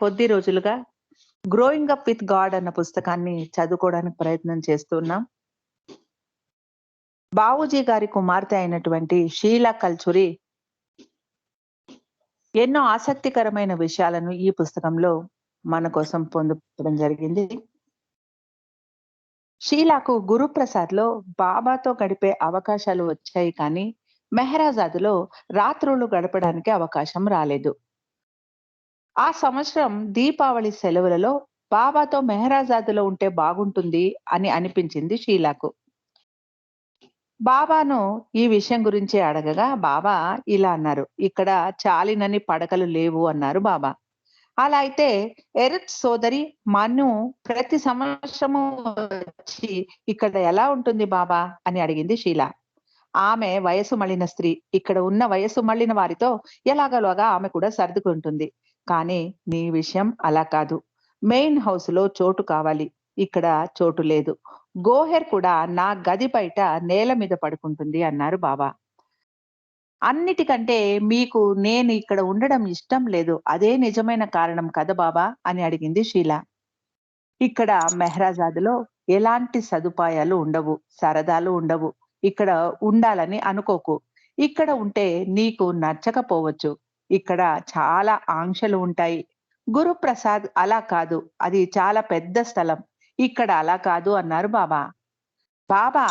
కొద్ది రోజులుగా 'growing up with God' అన్న పుస్తకాన్ని చదువుకోవడానికి ప్రయత్నం చేస్తున్నాం. బావూజీ గారి కుమార్తె అయినటువంటి షీలా కల్చురి ఎన్నో ఆసక్తికరమైన విషయాలను ఈ పుస్తకంలో మన కోసం పొందుపరచడం జరిగింది. షీలాకు గురుప్రసాద్‌లో బాబాతో గడిపే అవకాశాలు వచ్చాయి కానీ, మెహరాజాద్‌లో రాత్రులు గడపడానికి అవకాశం రాలేదు. ఆ సంవత్సరం దీపావళి సెలవులలో బాబాతో మెహరాజాద్‌లో ఉంటే బాగుంటుంది అని అనిపించింది షీలాకు. బాబాను ఈ విషయం గురించి అడగగా బాబా ఇలా అన్నారు. "ఇక్కడ చాలినన్ని పడకలు లేవు" అన్నారు బాబా. అలా అయితే ఎరిట్ సోదరి మను ప్రతి సంవత్సరము వచ్చి ఇక్కడ ఎలా ఉంటుంది బాబా అని అడిగింది షీలా. ఆమె వయసు మళ్ళిన స్త్రీ. ఇక్కడ ఉన్న వయసు మళ్ళిన వారితో ఎలాగోలాగా ఆమె కూడా సర్దుకుంటుంది. కానీ నీ విషయం అలా కాదు. మెయిన్ హౌస్‌లో చోటు కావాలి. ఇక్కడ చోటు లేదు. గోహెర్ కూడా నా గది బయట నేల మీద పడుకుంటుంది అన్నారు బాబా. అన్నిటికంటే మీకు నేను ఇక్కడ ఉండడం ఇష్టం లేదు. అదే నిజమైన కారణం కదా బాబా అని అడిగింది షీలా. ఇక్కడ మెహ్రాజాద్‌లో ఎలాంటి సదుపాయాలు ఉండవు. సరదాలు ఉండవు. ఇక్కడ ఉండాలని అనుకోకు. ఇక్కడ ఉంటే నీకు నచ్చకపోవచ్చు. ఇక్కడ చాలా ఆంక్షలు ఉంటాయి. గురుప్రసాద్ అలా కాదు. అది చాలా పెద్ద స్థలం. ఇక్కడ అలా కాదు అన్నారు బాబా. బాబా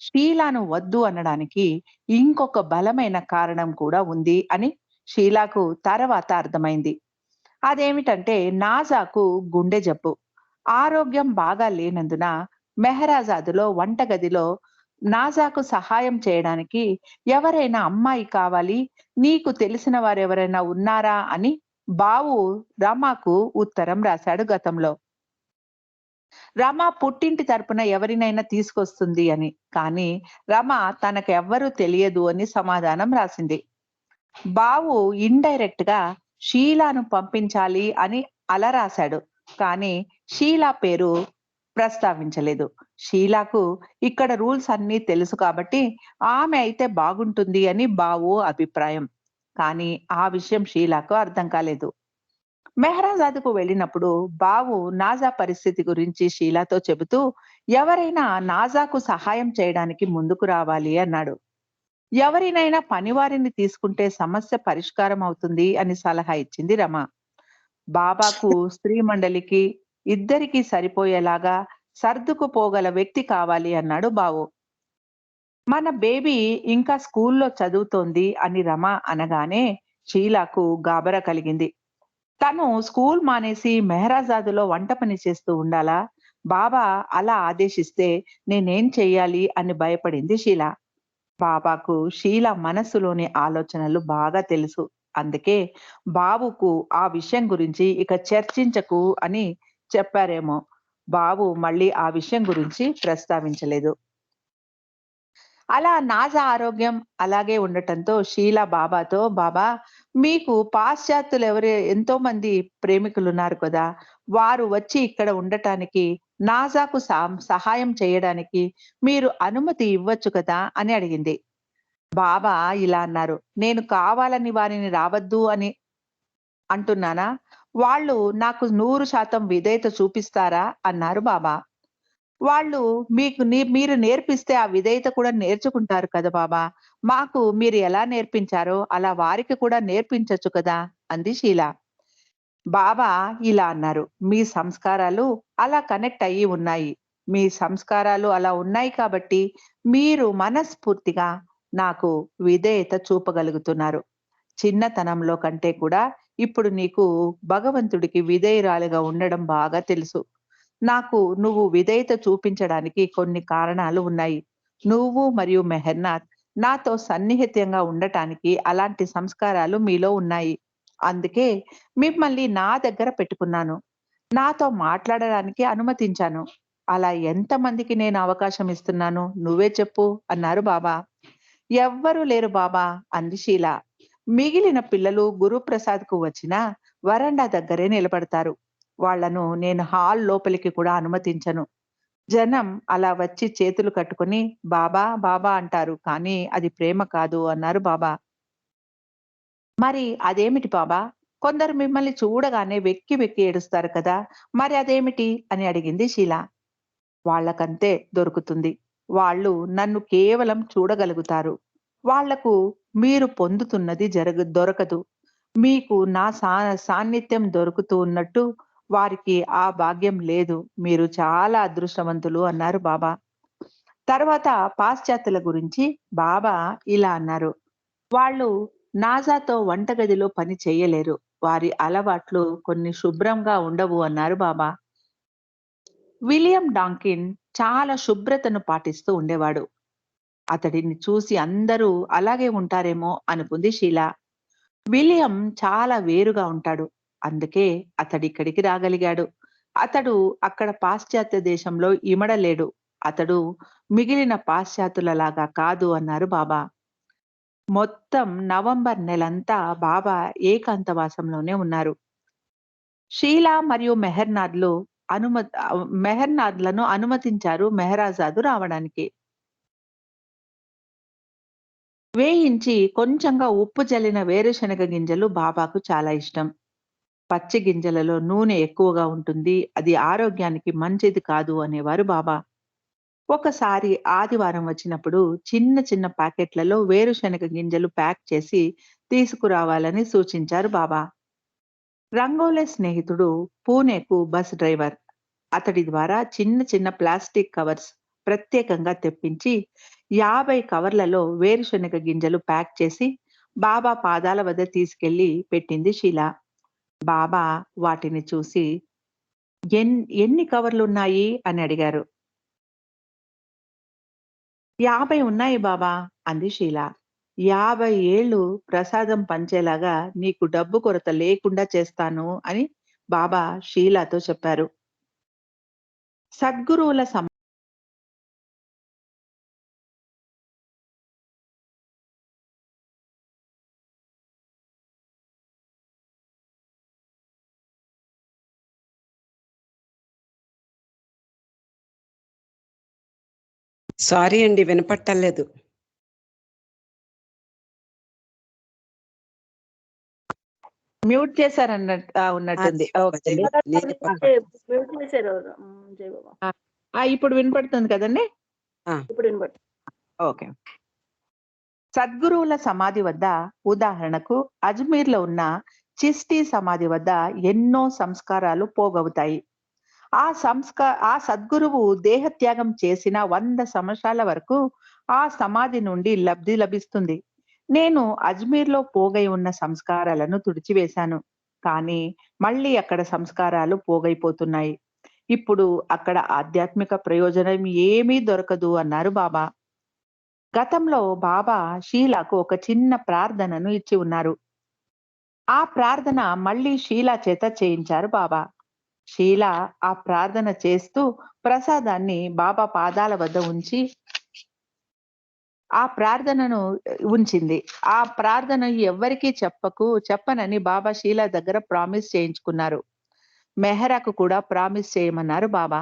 షీలాను వద్దు అనడానికి ఇంకొక బలమైన కారణం కూడా ఉంది అని షీలాకు తర్వాత అర్థమైంది. అదేమిటంటే నాజాకు గుండె జబ్బు. ఆరోగ్యం బాగా లేనందున మెహరాజాదులో వంటగదిలో నాజాకు సహాయం చేయడానికి ఎవరైనా అమ్మాయి కావాలి, నీకు తెలిసిన వారెవరైనా ఉన్నారా అని బావు రమాకు ఉత్తరం రాశాడు గతంలో. రమ పుట్టింటి తరపున ఎవరినైనా తీసుకొస్తుంది అని. కానీ రమ తనకెవ్వరూ తెలియదు అని సమాధానం రాసింది. బావు ఇండైరెక్ట్ గా షీలాను పంపించాలి అని అలా రాశాడు. కానీ షీలా పేరు ప్రస్తావించలేదు. షీలాకు ఇక్కడ రూల్స్ అన్నీ తెలుసు కాబట్టి ఆమె అయితే బాగుంటుంది అని బావు అభిప్రాయం. కానీ ఆ విషయం షీలాకు అర్థం కాలేదు. మెహ్రాజాద్‌కు వెళ్ళినప్పుడు బావు నాజా పరిస్థితి గురించి షీలాతో చెబుతూ ఎవరైనా నాజాకు సహాయం చేయడానికి ముందుకు రావాలి అన్నాడు. ఎవరినైనా పనివారిని తీసుకుంటే సమస్య పరిష్కారం అవుతుంది అని సలహా ఇచ్చింది రమ. బాబాకు స్త్రీ మండలికి ఇద్దరికీ సరిపోయేలాగా సర్దుకుపోగల వ్యక్తి కావాలి అన్నాడు బావు. మన బేబీ ఇంకా స్కూల్లో చదువుతోంది అని రమ అనగానే షీలాకు గాబరా కలిగింది. తను స్కూల్ మానేసి మెహరాజాదులో వంట పని చేస్తూ ఉండాలా? బాబా అలా ఆదేశిస్తే నేనేం చెయ్యాలి అని భయపడింది షీలా. బాబాకు షీలా మనస్సులోని ఆలోచనలు బాగా తెలుసు. అందుకే బాబుకు ఆ విషయం గురించి ఇక చర్చించకు అని చెప్పారేమో. బాబు మళ్ళీ ఆ విషయం గురించి ప్రస్తావించలేదు. అలా నాజా ఆరోగ్యం అలాగే ఉండటంతో షీలా బాబాతో, "బాబా, మీకు పాశ్చాత్యులెవరో ఎంతో మంది ప్రేమికులున్నారు కదా! వారు వచ్చి ఇక్కడ ఉండటానికి, నాజాకు సహాయం చేయడానికి మీరు అనుమతి ఇవ్వచ్చు కదా!" అని అడిగింది. బాబా ఇలా అన్నారు, "నేను కావాలని వారిని రావద్దు అని అంటున్నానా? వాళ్ళు నాకు 100% విధేయత చూపిస్తారా?" అన్నారు బాబా. వాళ్ళు మీకు మీరు నేర్పిస్తే ఆ విధేయత కూడా నేర్చుకుంటారు కదా బాబా! మాకు మీరు ఎలా నేర్పించారో అలా వారికి కూడా నేర్పించొచ్చు కదా! అంది షీలా. బాబా ఇలా అన్నారు. మీ సంస్కారాలు అలా కనెక్ట్ అయ్యి ఉన్నాయి. మీ సంస్కారాలు అలా ఉన్నాయి కాబట్టి మీరు మనస్ఫూర్తిగా నాకు విధేయత చూపగలుగుతున్నారు. చిన్నతనంలో కంటే కూడా ఇప్పుడు నీకు భగవంతుడికి విధేయురాలిగా ఉండడం బాగా తెలుసు. నాకు నువ్వు విధేయత చూపించడానికి కొన్ని కారణాలు ఉన్నాయి. నువ్వు మరియు మెహర్నాథ్ నాతో సన్నిహితంగా ఉండటానికి అలాంటి సంస్కారాలు మీలో ఉన్నాయి. అందుకే మిమ్మల్ని నా దగ్గర పెట్టుకున్నాను. నాతో మాట్లాడడానికి అనుమతించాను. అలా ఎంతమందికి నేను అవకాశం ఇస్తున్నాను నువ్వే చెప్పు అన్నారు బాబా. ఎవ్వరూ లేరు బాబా అంది షీల. మిగిలిన పిల్లలు గురుప్రసాద్‌కు వచ్చినా వరండా దగ్గరే నిలబడతారు. వాళ్ళను నేను హాల్ లోపలికి కూడా అనుమతించను. జనం అలా వచ్చి చేతులు కట్టుకొని బాబా, బాబా అంటారు. కానీ అది ప్రేమ కాదు అన్నారు బాబా. మరి అదేమిటి బాబా? కొందరు మిమ్మల్ని చూడగానే వెక్కి వెక్కి ఏడుస్తారు కదా! మరి అదేమిటి? అని అడిగింది షీల. వాళ్ళకంతే దొరుకుతుంది. వాళ్ళు నన్ను కేవలం చూడగలుగుతారు. వాళ్లకు మీరు పొందుతున్నది దొరకదు. మీకు నా సాన్నిధ్యం దొరుకుతూ ఉన్నట్టు వారికి ఆ భాగ్యం లేదు. మీరు చాలా అదృష్టవంతులు అన్నారు బాబా. తర్వాత పాశ్చాత్యుల గురించి బాబా ఇలా అన్నారు. వాళ్ళు నాజాతో వంటగదిలో పని చేయలేరు. వారి అలవాట్లు కొన్ని శుభ్రంగా ఉండవు అన్నారు బాబా. విలియం డాంకిన్ చాలా శుభ్రతను పాటిస్తూ ఉండేవాడు. అతడిని చూసి అందరూ అలాగే ఉంటారేమో అనుకుంది షీల. విలియం చాలా వేరుగా ఉంటాడు. అందుకే అతడిక్కడికి రాగలిగాడు. అతడు అక్కడ పాశ్చాత్య దేశంలో ఇమడలేడు. అతడు మిగిలిన పాశ్చాత్యులలాగా కాదు అన్నారు బాబా. మొత్తం నవంబర్ నెలంతా బాబా ఏకాంతవాసంలోనే ఉన్నారు. షీలా మరియు మెహర్నాద్‌లను అనుమతించారు మెహరాజాదు రావడానికి. వేయించి కొంచెంగా ఉప్పు జల్లిన వేరుశనగ గింజలు బాబాకు చాలా ఇష్టం. పచ్చి గింజలలో నూనె ఎక్కువగా ఉంటుంది. అది ఆరోగ్యానికి మంచిది కాదు అనేవారు బాబా. ఒకసారి ఆదివారం వచ్చినప్పుడు చిన్న చిన్న ప్యాకెట్లలో వేరుశనగ గింజలు ప్యాక్ చేసి తీసుకురావాలని సూచించారు బాబా. రంగోలే స్నేహితుడు పూణేకు బస్ డ్రైవర్. అతడి ద్వారా చిన్న చిన్న ప్లాస్టిక్ కవర్స్ ప్రత్యేకంగా తెప్పించి 50 కవర్లలో వేరుశనగ గింజలు ప్యాక్ చేసి బాబా పాదాల వద్ద తీసుకెళ్లి పెట్టింది షీల. బాబా వాటిని చూసి ఎన్ని కవర్లున్నాయి అని అడిగారు. 50 ఉన్నాయి బాబా అంది షీల. 50 ఏళ్ళు ప్రసాదం పంచేలాగా నీకు డబ్బు కొరత లేకుండా చేస్తాను అని బాబా షీలాతో చెప్పారు. సద్గురువుల సారీ అండి, వినపట్టలేదు. మ్యూట్ ఉన్నట్టుంది. ఓకే అండి. మ్యూట్ చేశారు ఎవరు? జై బాబా. ఇప్పుడు వినపడుతుంది కదండి. ఇప్పుడు వినపడుతుంది. ఓకే. సద్గురువుల సమాధి వద్ద, ఉదాహరణకు అజ్మీర్‌లో ఉన్న చిష్టి సమాధి వద్ద ఎన్నో సంస్కారాలు పోగవుతాయి. ఆ సద్గురువు దేహత్యాగం చేసిన 100 సంవత్సరాల వరకు ఆ సమాధి నుండి లబ్ధి లభిస్తుంది. నేను అజ్మీర్‌లో పోగై ఉన్న సంస్కారాలను తుడిచివేశాను. కానీ మళ్ళీ అక్కడ సంస్కారాలు పోగైపోతున్నాయి. ఇప్పుడు అక్కడ ఆధ్యాత్మిక ప్రయోజనం ఏమీ దొరకదు అన్నారు బాబా. గతంలో బాబా షీలాకు ఒక చిన్న ప్రార్థనను ఇచ్చి ఉన్నారు. ఆ ప్రార్థన మళ్ళీ షీలా చేత చేయించారు బాబా. షీల ఆ ప్రార్థన చేస్తూ ప్రసాదాన్ని బాబా పాదాల వద్ద ఉంచి ఆ ప్రార్థనను ఉంచింది. ఆ ప్రార్థన ఎవ్వరికీ చెప్పనని బాబా షీలా దగ్గర ప్రామిస్ చేయించుకున్నారు. మెహరాకు కూడా ప్రామిస్ చేయమన్నారు బాబా.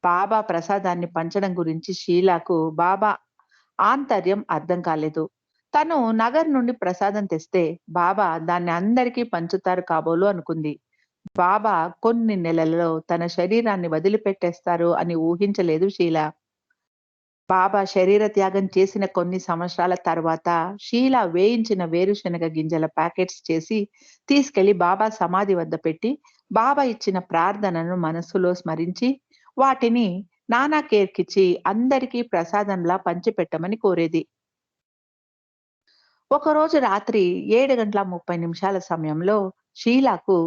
బాబా ప్రసాదాన్ని పంచడం గురించి షీలాకు బాబా ఆంతర్యం అర్థం కాలేదు. తను నగర్ నుండి ప్రసాదం తెస్తే బాబా దాన్ని అందరికీ పంచుతారు కాబోలు అనుకుంది. బాబా కొన్ని నెలలలో తన శరీరాన్ని వదిలిపెట్టేస్తారు అని ఊహించలేదు షీల. బాబా శరీర త్యాగం చేసిన కొన్ని సంవత్సరాల తర్వాత షీల వేయించిన వేరుశనగ గింజల ప్యాకెట్స్ చేసి తీసుకెళ్లి బాబా సమాధి వద్ద పెట్టి బాబా ఇచ్చిన ప్రార్థనను మనస్సులో స్మరించి వాటిని నానా కేర్కిచ్చి అందరికీ ప్రసాదంలా పంచిపెట్టమని కోరేది. ఒకరోజు రాత్రి 7:30 సమయంలో షీలాకు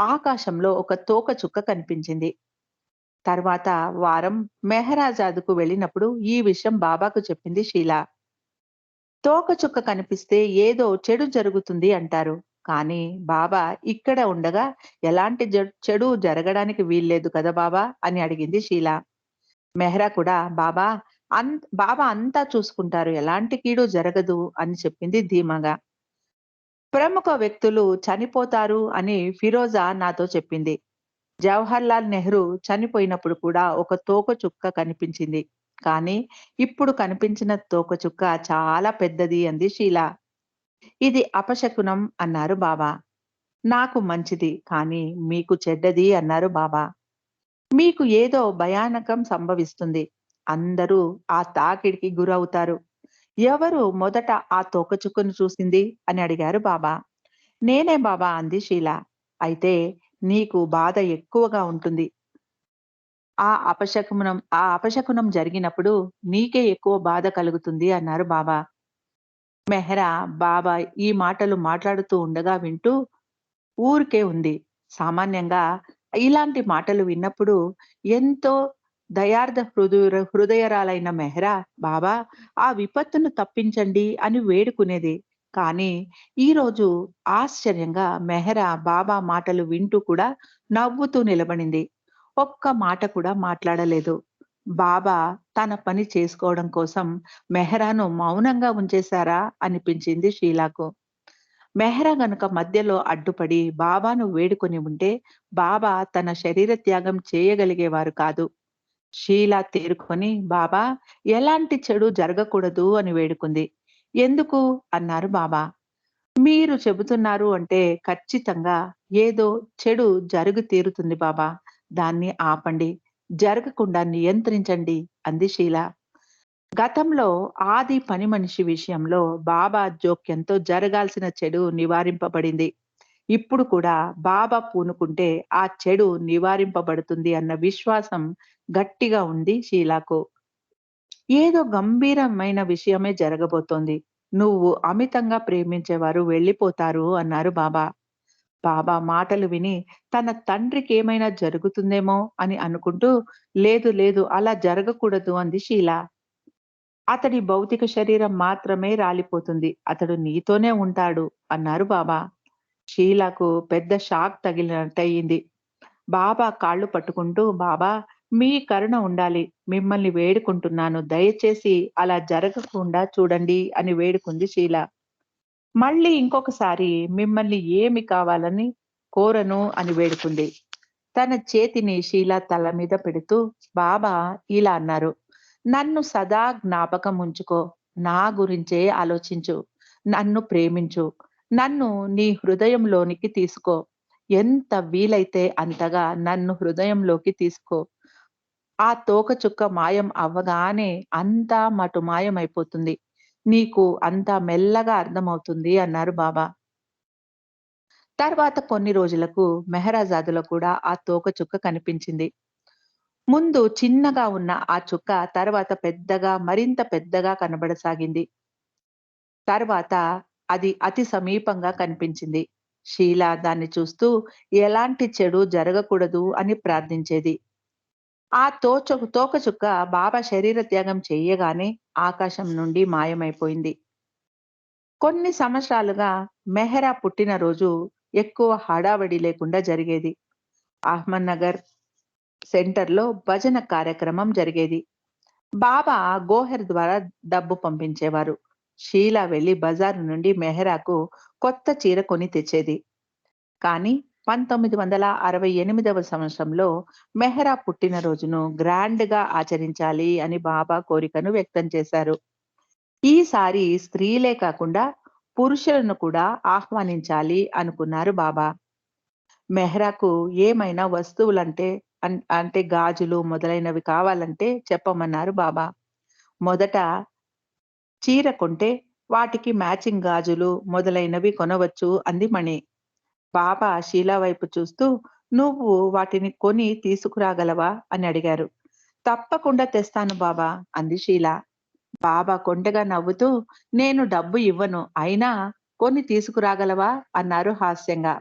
ఆకాశంలో ఒక తోకచుక్క కనిపించింది. తర్వాత వారం మెహరాజాదుకు వెళ్ళినప్పుడు ఈ విషయం బాబాకు చెప్పింది షీల. తోకచుక్క కనిపిస్తే ఏదో చెడు జరుగుతుంది అంటారు. కానీ బాబా ఇక్కడ ఉండగా ఎలాంటి చెడు జరగడానికి వీల్లేదు కదా బాబా అని అడిగింది షీల. మెహ్రా కూడా బాబా అంతా చూసుకుంటారు, ఎలాంటి కీడు జరగదు అని చెప్పింది ధీమాగా. ప్రముఖ వ్యక్తులు చనిపోతారు అని ఫిరోజా నాతో చెప్పింది. జవహర్లాల్ నెహ్రూ చనిపోయినప్పుడు కూడా ఒక తోకచుక్క కనిపించింది. కానీ ఇప్పుడు కనిపించిన తోకచుక్క చాలా పెద్దది అంది షీల. ఇది అపశకునం అన్నారు బాబా. నాకు మంచిది, కానీ మీకు చెడ్డది అన్నారు బాబా. మీకు ఏదో భయానకం సంభవిస్తుంది. అందరూ ఆ తాకిడికి గురవుతారు. ఎవరు మొదట ఆ తోకచుక్కను చూసింది అని అడిగారు బాబా. నేనే బాబా అంది షీల. అయితే నీకు బాధ ఎక్కువగా ఉంటుంది. ఆ అపశకునం జరిగినప్పుడు నీకే ఎక్కువ బాధ కలుగుతుంది అన్నారు బాబా. మెహ్రా బాబా ఈ మాటలు మాట్లాడుతూ ఉండగా వింటూ ఊరికే ఉంది. సామాన్యంగా ఇలాంటి మాటలు విన్నప్పుడు ఎంతో దయార్థ హృదయరాలైన మెహ్రా బాబా ఆ విపత్తును తప్పించండి అని వేడుకునేది. కానీ ఈరోజు ఆశ్చర్యంగా మెహ్రా బాబా మాటలు వింటూ కూడా నవ్వుతూ నిలబడింది. ఒక్క మాట కూడా మాట్లాడలేదు. బాబా తన పని చేసుకోవడం కోసం మెహ్రాను మౌనంగా ఉంచేశారా అనిపించింది షీలాకు. మెహ్రా గనుక మధ్యలో అడ్డుపడి బాబాను వేడుకొని ఉంటే బాబా తన శరీర త్యాగం చేయగలిగేవారు కాదు. షీలా తేరుకొని బాబా ఎలాంటి చెడు జరగకూడదు అని వేడుకుంది. ఎందుకు అన్నారు బాబా. మీరు చెబుతున్నారు అంటే ఖచ్చితంగా ఏదో చెడు జరుగు తీరుతుంది బాబా. దాన్ని ఆపండి. జరగకుండా నియంత్రించండి అంది షీలా. గతంలో ఆది పని మనిషి విషయంలో బాబా జోక్యంతో జరగాల్సిన చెడు నివారింపబడింది. ఇప్పుడు కూడా బాబా పూనుకుంటే ఆ చెడు నివారింపబడుతుంది అన్న విశ్వాసం గట్టిగా ఉంది షీలాకు. ఏదో గంభీరమైన విషయమే జరగబోతోంది. నువ్వు అమితంగా ప్రేమించేవారు వెళ్ళిపోతారు అన్నారు బాబా. బాబా మాటలు విని తన తండ్రికేమైనా జరుగుతుందేమో అని అనుకుంటూ లేదు లేదు అలా జరగకూడదు అంది షీల. అతడి భౌతిక శరీరం మాత్రమే రాలిపోతుంది. అతడు నీతోనే ఉంటాడు అన్నారు బాబా. షీలకు పెద్ద షాక్ తగిలినట్టయింది. బాబా కాళ్ళు పట్టుకుంటూ బాబా మీ కరుణ ఉండాలి. మిమ్మల్ని వేడుకుంటున్నాను. దయచేసి అలా జరగకుండా చూడండి అని వేడుకుంది షీల. మళ్ళీ ఇంకొకసారి మిమ్మల్ని ఏమి కావాలని కోరను అని వేడుకుంది. తన చేతిని షీల తల మీద పెడుతూ బాబా ఇలా అన్నారు. నన్ను సదా జ్ఞాపకం ఉంచుకో. నా గురించే ఆలోచించు. నన్ను ప్రేమించు. నన్ను నీ హృదయంలోనికి తీసుకో. ఎంత వీలైతే అంతగా నన్ను హృదయంలోకి తీసుకో. ఆ తోకచుక్క మాయం అవ్వగానే అంతా మటు మాయమైపోతుంది. నీకు అంతా మెల్లగా అర్థమవుతుంది అన్నారు బాబా. తర్వాత కొన్ని రోజులకు మెహరాజాదులో కూడా ఆ తోకచుక్క కనిపించింది. ముందు చిన్నగా ఉన్న ఆ చుక్క తర్వాత పెద్దగా మరింత పెద్దగా కనబడసాగింది. తర్వాత అది అతి సమీపంగా కనిపించింది. షీల దాన్ని చూస్తూ ఎలాంటి చెడు జరగకూడదు అని ప్రార్థించేది. ఆ తోకచుక్క బాబా శరీర త్యాగం చెయ్యగానే ఆకాశం నుండి మాయమైపోయింది. కొన్ని సంవత్సరాలుగా మెహ్రా పుట్టినరోజు ఎక్కువ హడావడి లేకుండా జరిగేది. అహ్మద్‌నగర్ సెంటర్‌లో భజన కార్యక్రమం జరిగేది. బాబా గోహెర్ ద్వారా డబ్బు పంపించేవారు. షీలా వెళ్లి బజారు నుండి మెహ్రాకు కొత్త చీర కొని తెచ్చేది. కానీ 1968వ సంవత్సరంలో మెహ్రా పుట్టినరోజును గ్రాండ్‌గా ఆచరించాలి అని బాబా కోరికను వ్యక్తం చేశారు. ఈసారి స్త్రీలే కాకుండా పురుషులను కూడా ఆహ్వానించాలి అనుకున్నారు బాబా. మెహ్రాకు ఏమైనా వస్తువులంటే అంటే గాజులు మొదలైనవి కావాలంటే చెప్పమన్నారు బాబా. మొదట చీర కొంటే వాటికి మ్యాచింగ్ గాజులు మొదలైనవి కొనవచ్చు అంది మణి. బాబా షీలా వైపు చూస్తూ నువ్వు వాటిని కొని తీసుకురాగలవా అని అడిగారు. తప్పకుండా తెస్తాను బాబా అంది షీల. బాబా కొంటెగా నవ్వుతూ నేను డబ్బు ఇవ్వను. అయినా కొని తీసుకురాగలవా అన్నారు హాస్యంగా.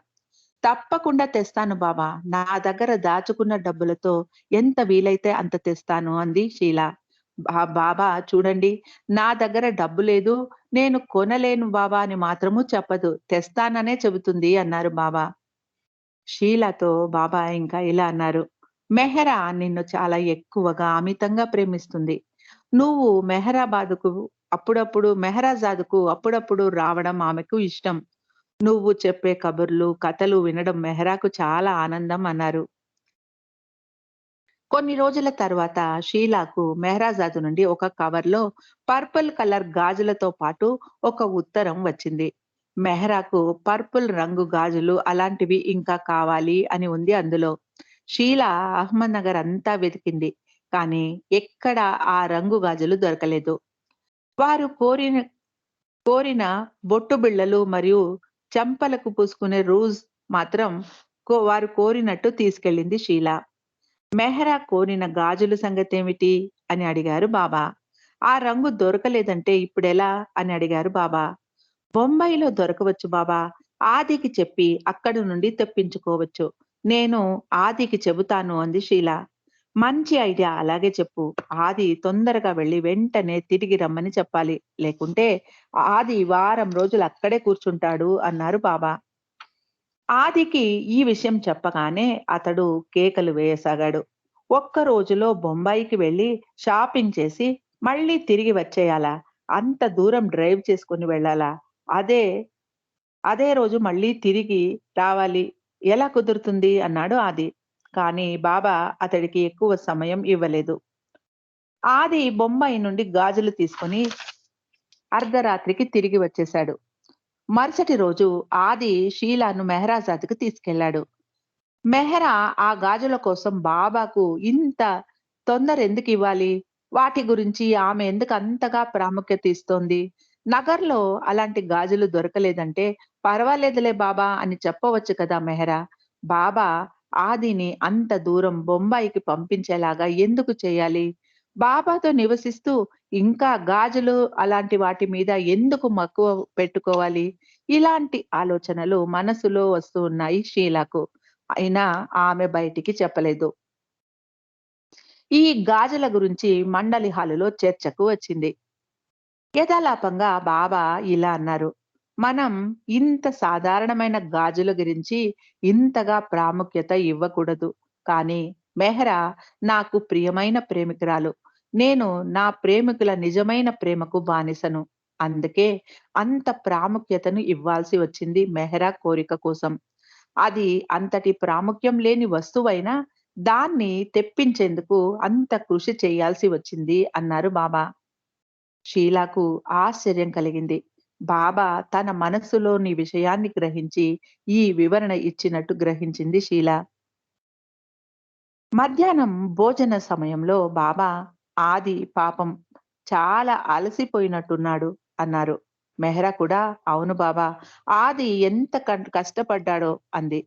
తప్పకుండా తెస్తాను బాబా. నా దగ్గర దాచుకున్న డబ్బులతో ఎంత వీలైతే అంత తెస్తాను అంది షీల. బాబా చూడండి, నా దగ్గర డబ్బు లేదు, నేను కొనలేను బాబా అని మాత్రము చెప్పదు. తెస్తాననే చెబుతుంది అన్నారు బాబా. షీలాతో బాబా ఇంకా ఇలా అన్నారు. మెహ్రా నిన్ను చాలా ఎక్కువగా అమితంగా ప్రేమిస్తుంది. నువ్వు మెహరాజాదుకు అప్పుడప్పుడు రావడం ఆమెకు ఇష్టం. నువ్వు చెప్పే కబుర్లు, కథలు వినడం మెహ్రాకు చాలా ఆనందం అన్నారు. కొన్ని రోజుల తర్వాత షీలాకు మెహ్రాజాదు నుండి ఒక కవర్‌లో పర్పుల్ కలర్ గాజులతో పాటు ఒక ఉత్తరం వచ్చింది. మెహరాకు పర్పుల్ రంగు గాజులు అలాంటివి ఇంకా కావాలి అని ఉంది అందులో. షీల అహ్మద్‌నగర్ అంతా వెతికింది. కానీ ఎక్కడ ఆ రంగు గాజులు దొరకలేదు. వారు కోరిన బొట్టు బిళ్ళలు మరియు చెంపలకు పూసుకునే రూజ్ మాత్రం వారు కోరినట్టు తీసుకెళ్ళింది షీల. మెహ్రా కోరిన గాజుల సంగతేమిటి అని అడిగారు బాబా. ఆ రంగు దొరకలేదంటే ఇప్పుడెలా అని అడిగారు బాబా. బొంబాయిలో దొరకవచ్చు బాబా. ఆదికి చెప్పి అక్కడి నుండి తెప్పించుకోవచ్చు. నేను ఆదికి చెబుతాను అంది షీల. మంచి ఐడియా, అలాగే చెప్పు. ఆది తొందరగా వెళ్లి వెంటనే తిరిగి రమ్మని చెప్పాలి. లేకుంటే ఆది వారం రోజులు అక్కడే కూర్చుంటాడు అన్నారు బాబా. ఆదికి ఈ విషయం చెప్పగానే అతడు కేకలు వేయసాగాడు. ఒక్క రోజులో బొంబాయికి వెళ్లి షాపింగ్ చేసి మళ్ళీ తిరిగి వచ్చేయాలా? అంత దూరం డ్రైవ్ చేసుకొని వెళ్ళాలా? అదే అదే రోజు మళ్ళీ తిరిగి రావాలి. ఎలా కుదురుతుంది? అన్నాడు ఆది. కానీ బాబా అతడికి ఎక్కువ సమయం ఇవ్వలేదు. ఆది బొంబాయి నుండి గాజులు తీసుకొని అర్ధరాత్రికి తిరిగి వచ్చేశాడు. మరుసటి రోజు ఆది షీలాను మెహరాజాద్‌కి తీసుకెళ్ళాడు. మెహరా ఆ గాజుల కోసం బాబాకు ఇంత తొందర ఎందుకివ్వాలి? వాటి గురించి ఆమె ఎందుకు అంతగా ప్రాముఖ్యత ఇస్తోంది? నగర్‌లో అలాంటి గాజులు దొరకలేదంటే, పర్వాలేదులే బాబా అని చెప్పవచ్చు కదా మెహరా. బాబా ఆదిని అంత దూరం బొంబాయికి పంపించేలాగా ఎందుకు చేయాలి? బాబాతో నివసిస్తూ ఇంకా గాజులు అలాంటి వాటి మీద ఎందుకు మక్కువ పెట్టుకోవాలి? ఇలాంటి ఆలోచనలు మనసులో వస్తూ ఉన్నాయి షీలాకు. అయినా ఆమె బయటికి చెప్పలేదు. ఈ గాజుల గురించి మండలి హాలులో చర్చకు వచ్చింది. యథాలాపంగా బాబా ఇలా అన్నారు. మనం ఇంత సాధారణమైన గాజుల గురించి ఇంతగా ప్రాముఖ్యత ఇవ్వకూడదు. కానీ మెహరా నాకు ప్రియమైన ప్రేమికురాలు. నేను నా ప్రేమికుల నిజమైన ప్రేమకు బానిసను. అందుకే అంత ప్రాముఖ్యతను ఇవ్వాల్సి వచ్చింది మెహరా కోరిక కోసం. అది అంతటి ప్రాముఖ్యం లేని వస్తువైనా దాన్ని తెప్పించేందుకు అంత కృషి చేయాల్సి వచ్చింది అన్నారు బాబా. షీలాకు ఆశ్చర్యం కలిగింది. బాబా తన మనస్సులోని విషయాన్ని గ్రహించి ఈ వివరణ ఇచ్చినట్టు గ్రహించింది షీల. మధ్యాహ్నం భోజన సమయంలో బాబా ఆది పాపం చాలా అలసిపోయినట్టున్నాడు అన్నారు. మెహ్రా కూడా అవును బాబా, ఆది ఎంత కష్టపడ్డాడో అంది.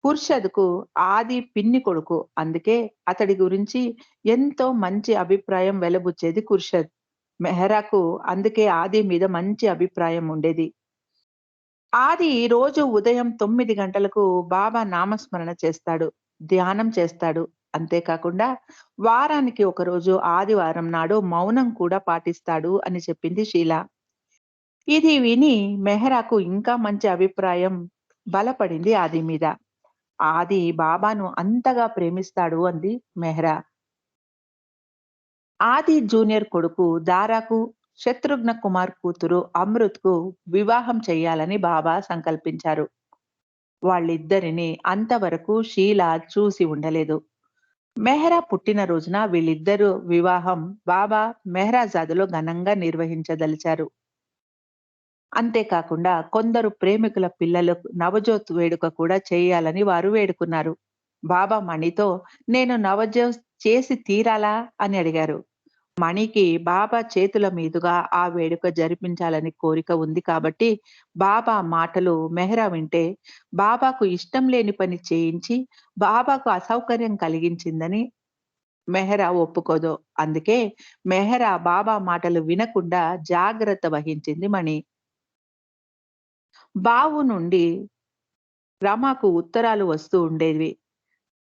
ఖుర్షద్‌కు ఆది పిన్ని కొడుకు. అందుకే అతడి గురించి ఎంతో మంచి అభిప్రాయం వెలబుచ్చేది ఖుర్షద్. మెహరాకు అందుకే ఆది మీద మంచి అభిప్రాయం ఉండేది. ఆది రోజు ఉదయం 9 గంటలకు బాబా నామస్మరణ చేస్తాడు. ధ్యానం చేస్తాడు. అంతేకాకుండా వారానికి ఒకరోజు ఆదివారం నాడు మౌనం కూడా పాటిస్తాడు అని చెప్పింది షీల. ఇది విని మెహరాకు ఇంకా మంచి అభిప్రాయం బలపడింది ఆది మీద. ఆది బాబాను అంతగా ప్రేమిస్తాడు అంది మెహ్రా. ఆది జూనియర్ కొడుకు దారాకు శత్రుఘ్న కుమార్ కూతురు అమృత్‌కు వివాహం చెయ్యాలని బాబా సంకల్పించారు. వాళ్ళిద్దరిని అంతవరకు షీల చూసి ఉండలేదు. మెహ్రా పుట్టిన రోజున వీళ్ళిద్దరూ వివాహం బాబా మెహ్రాజాద్‌లో ఘనంగా నిర్వహించదలిచారు. అంతేకాకుండా కొందరు ప్రేమికుల పిల్లలకు నవజోత్ వేడుక కూడా చేయాలని వారు వేడుకున్నారు. బాబా మణితో నేను నవజోత్ చేసి తీరాలా అని అడిగారు. మణికి బాబా చేతుల మీదుగా ఆ వేడుక జరిపించాలని కోరిక ఉంది కాబట్టి బాబా మాటలు మెహ్రా వింటే బాబాకు ఇష్టం లేని పని చేయించి బాబాకు అసౌకర్యం కలిగించిందని మెహ్రా ఒప్పుకోదు. అందుకే మెహ్రా బాబా మాటలు వినకుండా జాగ్రత్త వహించింది మణి. బావు నుండి రమాకు ఉత్తరాలు వస్తూ ఉండేవి.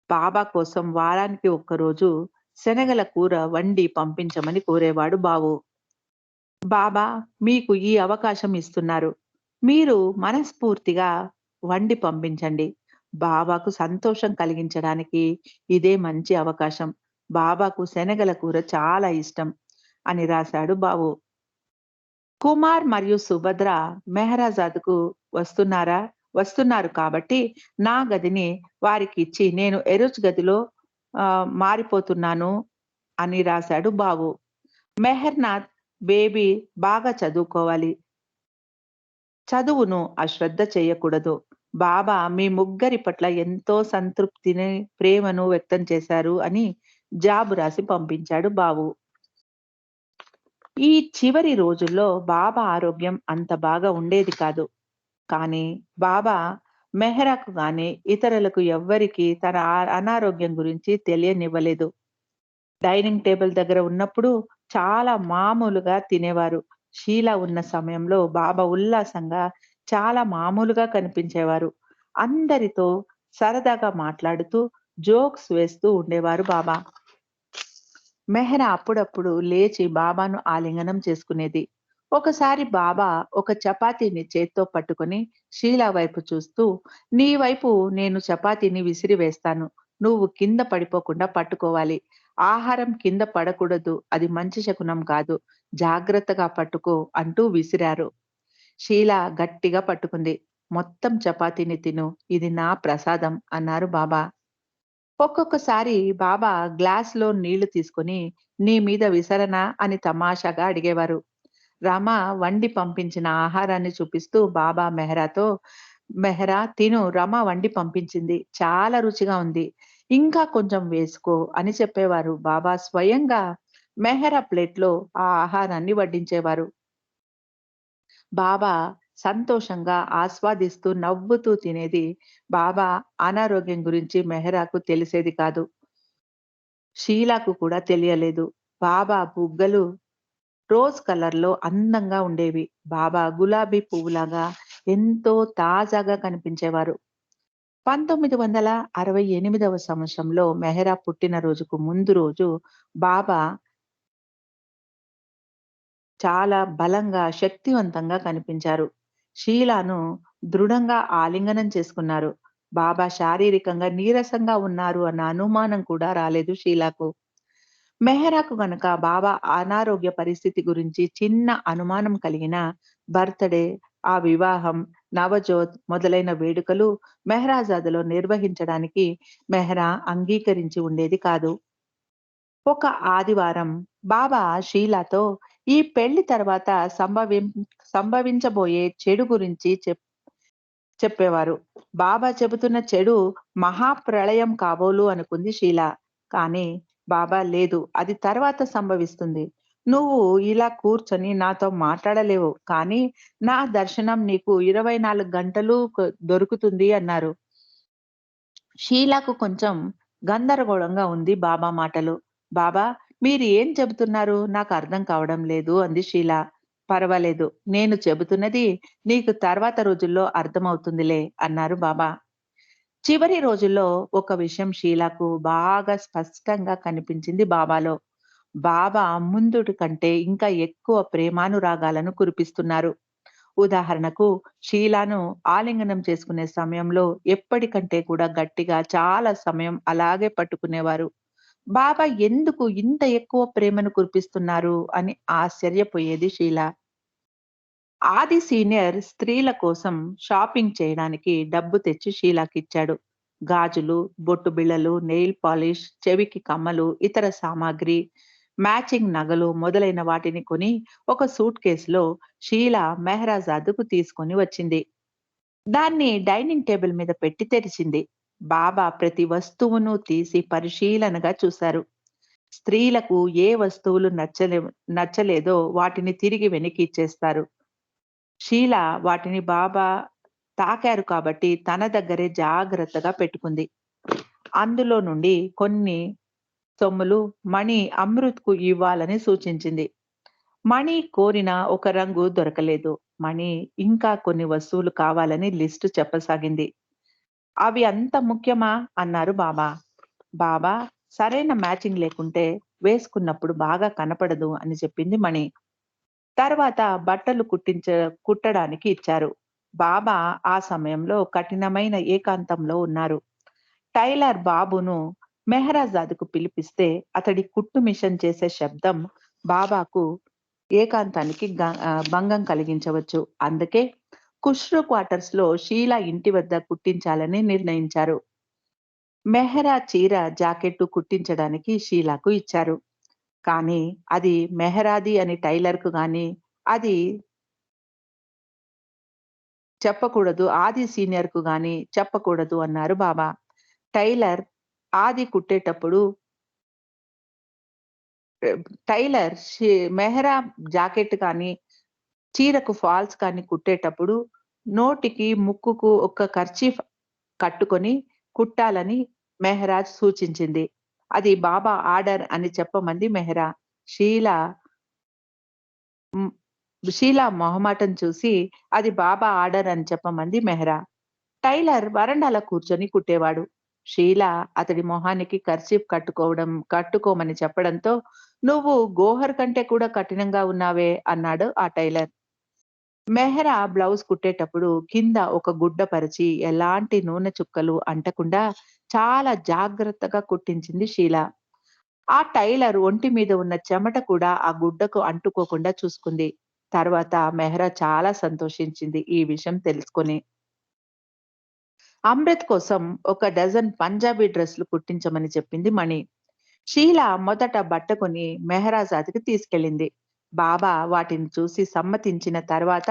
బాబా కోసం వారానికి ఒక్కరోజు శనగల కూర వండి పంపించమని కోరేవాడు బావు. బాబా మీకు ఈ అవకాశం ఇస్తున్నారు. మీరు మనస్ఫూర్తిగా వండి పంపించండి. బాబాకు సంతోషం కలిగించడానికి ఇదే మంచి అవకాశం. బాబాకు శనగల కూర చాలా ఇష్టం అని రాశాడు బావు. కుమార్ మరియు సుభద్ర మెహరాజాద్‌కు వస్తున్నారా? వస్తున్నారు కాబట్టి నా గదిని వారికిచ్చి నేను ఎరుజ్ గదిలో మారిపోతున్నాను అని రాశాడు బావు. మెహర్‌నాథ్ బేబీ బాగా చదువుకోవాలి. చదువును అశ్రద్ధ చేయకూడదు. బాబా మీ ముగ్గురి పట్ల ఎంతో సంతృప్తిని, ప్రేమను వ్యక్తం చేశారు అని జాబు రాసి పంపించాడు బావు. ఈ చివరి రోజుల్లో బాబా ఆరోగ్యం అంత బాగా ఉండేది కాదు. కానీ బాబా మెహ్రాకు గాని, ఇతరులకు ఎవ్వరికీ తన అనారోగ్యం గురించి తెలియనివ్వలేదు. డైనింగ్ టేబుల్ దగ్గర ఉన్నప్పుడు చాలా మామూలుగా తినేవారు. షీలా ఉన్న సమయంలో బాబా ఉల్లాసంగా చాలా మామూలుగా కనిపించేవారు. అందరితో సరదాగా మాట్లాడుతూ జోక్స్ వేస్తూ ఉండేవారు బాబా. మెహ్రా అప్పుడప్పుడు లేచి బాబాను ఆలింగనం చేసుకునేది. ఒకసారి బాబా ఒక చపాతీని చేత్తో పట్టుకొని షీలా వైపు చూస్తూ, నీ వైపు నేను చపాతీని విసిరివేస్తాను. నువ్వు కింద పడిపోకుండా పట్టుకోవాలి. ఆహారం కింద పడకూడదు. అది మంచి శకునం కాదు. జాగ్రత్తగా పట్టుకో అంటూ విసిరారు. షీలా గట్టిగా పట్టుకుంది. మొత్తం చపాతీని తిను. ఇది నా ప్రసాదం అన్నారు బాబా. ఒక్కొక్కసారి బాబా గ్లాస్‌లో నీళ్లు తీసుకొని, నీ మీద విసరనా అని తమాషాగా అడిగేవారు. రమ వండి పంపించిన ఆహారాన్ని చూపిస్తూ బాబా మెహ్రాతో, మెహ్రా తిను, రమ వండి పంపించింది. చాలా రుచిగా ఉంది. ఇంకా కొంచెం వేసుకో అని చెప్పేవారు. బాబా స్వయంగా మెహ్రా ప్లేట్‌లో ఆ ఆహారాన్ని వడ్డించేవారు. బాబా సంతోషంగా ఆస్వాదిస్తూ నవ్వుతూ తినేది. బాబా అనారోగ్యం గురించి మెహ్రాకు తెలిసేది కాదు. షీలాకు కూడా తెలియలేదు. బాబా బుగ్గలు రోజ్ కలర్‌లో అందంగా ఉండేవి. బాబా గులాబీ పువ్వులాగా ఎంతో తాజాగా కనిపించేవారు. 1968వ సంవత్సరంలో మెహ్రా పుట్టినరోజుకు ముందు రోజు బాబా చాలా బలంగా, శక్తివంతంగా కనిపించారు. షీలాను దృఢంగా ఆలింగనం చేసుకున్నారు. బాబా శారీరకంగా నీరసంగా ఉన్నారు అన్న అనుమానం కూడా రాలేదు షీలాకు. మెహ్రాకు గనక బాబా అనారోగ్య పరిస్థితి గురించి చిన్న అనుమానం కలిగినా బర్త్‌డే, ఆ వివాహం, నవజోత్ మొదలైన వేడుకలు మెహ్రాజాద్‌లో నిర్వహించడానికి మెహ్రా అంగీకరించి ఉండేది కాదు. ఒక ఆదివారం బాబా షీలాతో ఈ పెళ్లి తర్వాత సంభవించబోయే చెడు గురించి చెప్పేవారు. బాబా చెబుతున్న చెడు మహాప్రళయం కాబోలు అనుకుంది షీలా. కానీ బాబా లేదు. అది తర్వాత సంభవిస్తుంది. నువ్వు ఇలా కూర్చొని నాతో మాట్లాడలేవు. కానీ నా దర్శనం నీకు 24 గంటలు దొరుకుతుంది అన్నారు. షీలాకు కొంచెం గందరగోళంగా ఉంది బాబా మాటలు. బాబా మీరు ఏం చెబుతున్నారు? నాకు అర్థం కావడం లేదు అంది షీలా. పర్వాలేదు. నేను చెబుతున్నది నీకు తర్వాత రోజుల్లో అర్థమవుతుందిలే అన్నారు బాబా. చివరి రోజుల్లో ఒక విషయం షీలాకు బాగా స్పష్టంగా కనిపించింది బాబాలో. బాబా ముందుటి కంటే ఇంకా ఎక్కువ ప్రేమానురాగాలను కురిపిస్తున్నారు. ఉదాహరణకు షీలాను ఆలింగనం చేసుకునే సమయంలో ఎప్పటికంటే కూడా గట్టిగా చాలా సమయం అలాగే పట్టుకునేవారు. బాబా ఎందుకు ఇంత ఎక్కువ ప్రేమను కురిపిస్తున్నారు అని ఆశ్చర్యపోయేది షీలా. ఆది సీనియర్ స్త్రీల కోసం షాపింగ్ చేయడానికి డబ్బు తెచ్చి షీలాకిచ్చాడు. గాజులు, బొట్టు బిళ్ళలు, నెయిల్ పాలిష్, చెవికి కమ్మలు, ఇతర సామాగ్రి, మ్యాచింగ్ నగలు మొదలైన వాటిని కొని ఒక సూట్ కేసులో షీలా మెహ్రాజాద్‌కు తీసుకొని వచ్చింది. దాన్ని డైనింగ్ టేబుల్ మీద పెట్టి తెరిచింది. బాబా ప్రతి వస్తువును తీసి పరిశీలనగా చూశారు. స్త్రీలకు ఏ వస్తువులు నచ్చలేదో వాటిని తిరిగి వెనక్కి ఇచ్చేస్తారు. షీల వాటిని బాబా తాకారు కాబట్టి తన దగ్గరే జాగ్రత్తగా పెట్టుకుంది. అందులో నుండి కొన్ని సొమ్ములు మణి అమృత్‌కు ఇవ్వాలని సూచించింది. మణి కోరిన ఒక రంగు దొరకలేదు. మణి ఇంకా కొన్ని వస్తువులు కావాలని లిస్టు చెప్పసాగింది. అవి అంత ముఖ్యమా? అన్నారు బాబా. బాబా సరైన మ్యాచింగ్ లేకుంటే వేసుకున్నప్పుడు బాగా కనపడదు అని చెప్పింది మణి. తర్వాత బట్టలు కుట్టడానికి ఇచ్చారు. బాబా ఆ సమయంలో కఠినమైన ఏకాంతంలో ఉన్నారు. టైలర్ బాబును మెహ్రాజాద్‌కు పిలిపిస్తే అతడి కుట్టు మిషన్ చేసే శబ్దం బాబాకు ఏకాంతానికి భంగం కలిగించవచ్చు. అందుకే ఖుష్రు క్వార్టర్స్‌లో షీలా ఇంటి వద్ద కుట్టించాలని నిర్ణయించారు. మెహ్రా చీర, జాకెట్టు కుట్టించడానికి షీలాకు ఇచ్చారు. కానీ అది మెహ్రాది అని టైలర్‌కు గాని, అది చెప్పకూడదు. ఆది సీనియర్‌కు గాని చెప్పకూడదు అన్నారు బాబా. టైలర్ ఆది కుట్టేటప్పుడు టైలర్ మెహరా జాకెట్ కానీ, చీరకు ఫాల్స్ కానీ కుట్టేటప్పుడు నోటికి, ముక్కుకు ఒక కర్చీఫ్ కట్టుకొని కుట్టాలని మెహరాజ్ సూచించింది. అది బాబా ఆర్డర్ అని చెప్పమంది మెహరా. షీల హ్మ్. షీలా మొహమాటం చూసి అది బాబా ఆర్డర్ అని చెప్పమంది మెహరా. టైలర్ వరండాలో కూర్చొని కుట్టేవాడు. షీల అతడి మొహానికి కర్చీఫ్ కట్టుకోమని చెప్పడంతో, "నువ్వు గోహర్ కంటే కూడా కఠినంగా ఉన్నావే" అన్నాడు ఆ టైలర్. మెహరా బ్లౌజ్ కుట్టేటప్పుడు కింద ఒక గుడ్డ పరిచి ఎలాంటి నూనె చుక్కలు అంటకుండా చాలా జాగ్రత్తగా కుట్టించింది షీల. ఆ టైలర్ ఒంటి మీద ఉన్న చెమట కూడా ఆ గుడ్డకు అంటుకోకుండా చూసుకుంది. తర్వాత మెహరా చాలా సంతోషించింది ఈ విషయం తెలుసుకొని. అమృత్ కోసం ఒక డజన్ పంజాబీ డ్రెస్‌లు కుట్టించమని చెప్పింది మణి. షీల మొదట బట్ట కొని మెహరాజాద్‌కి తీసుకెళ్ళింది. బాబా వాటిని చూసి సమ్మతించిన తర్వాత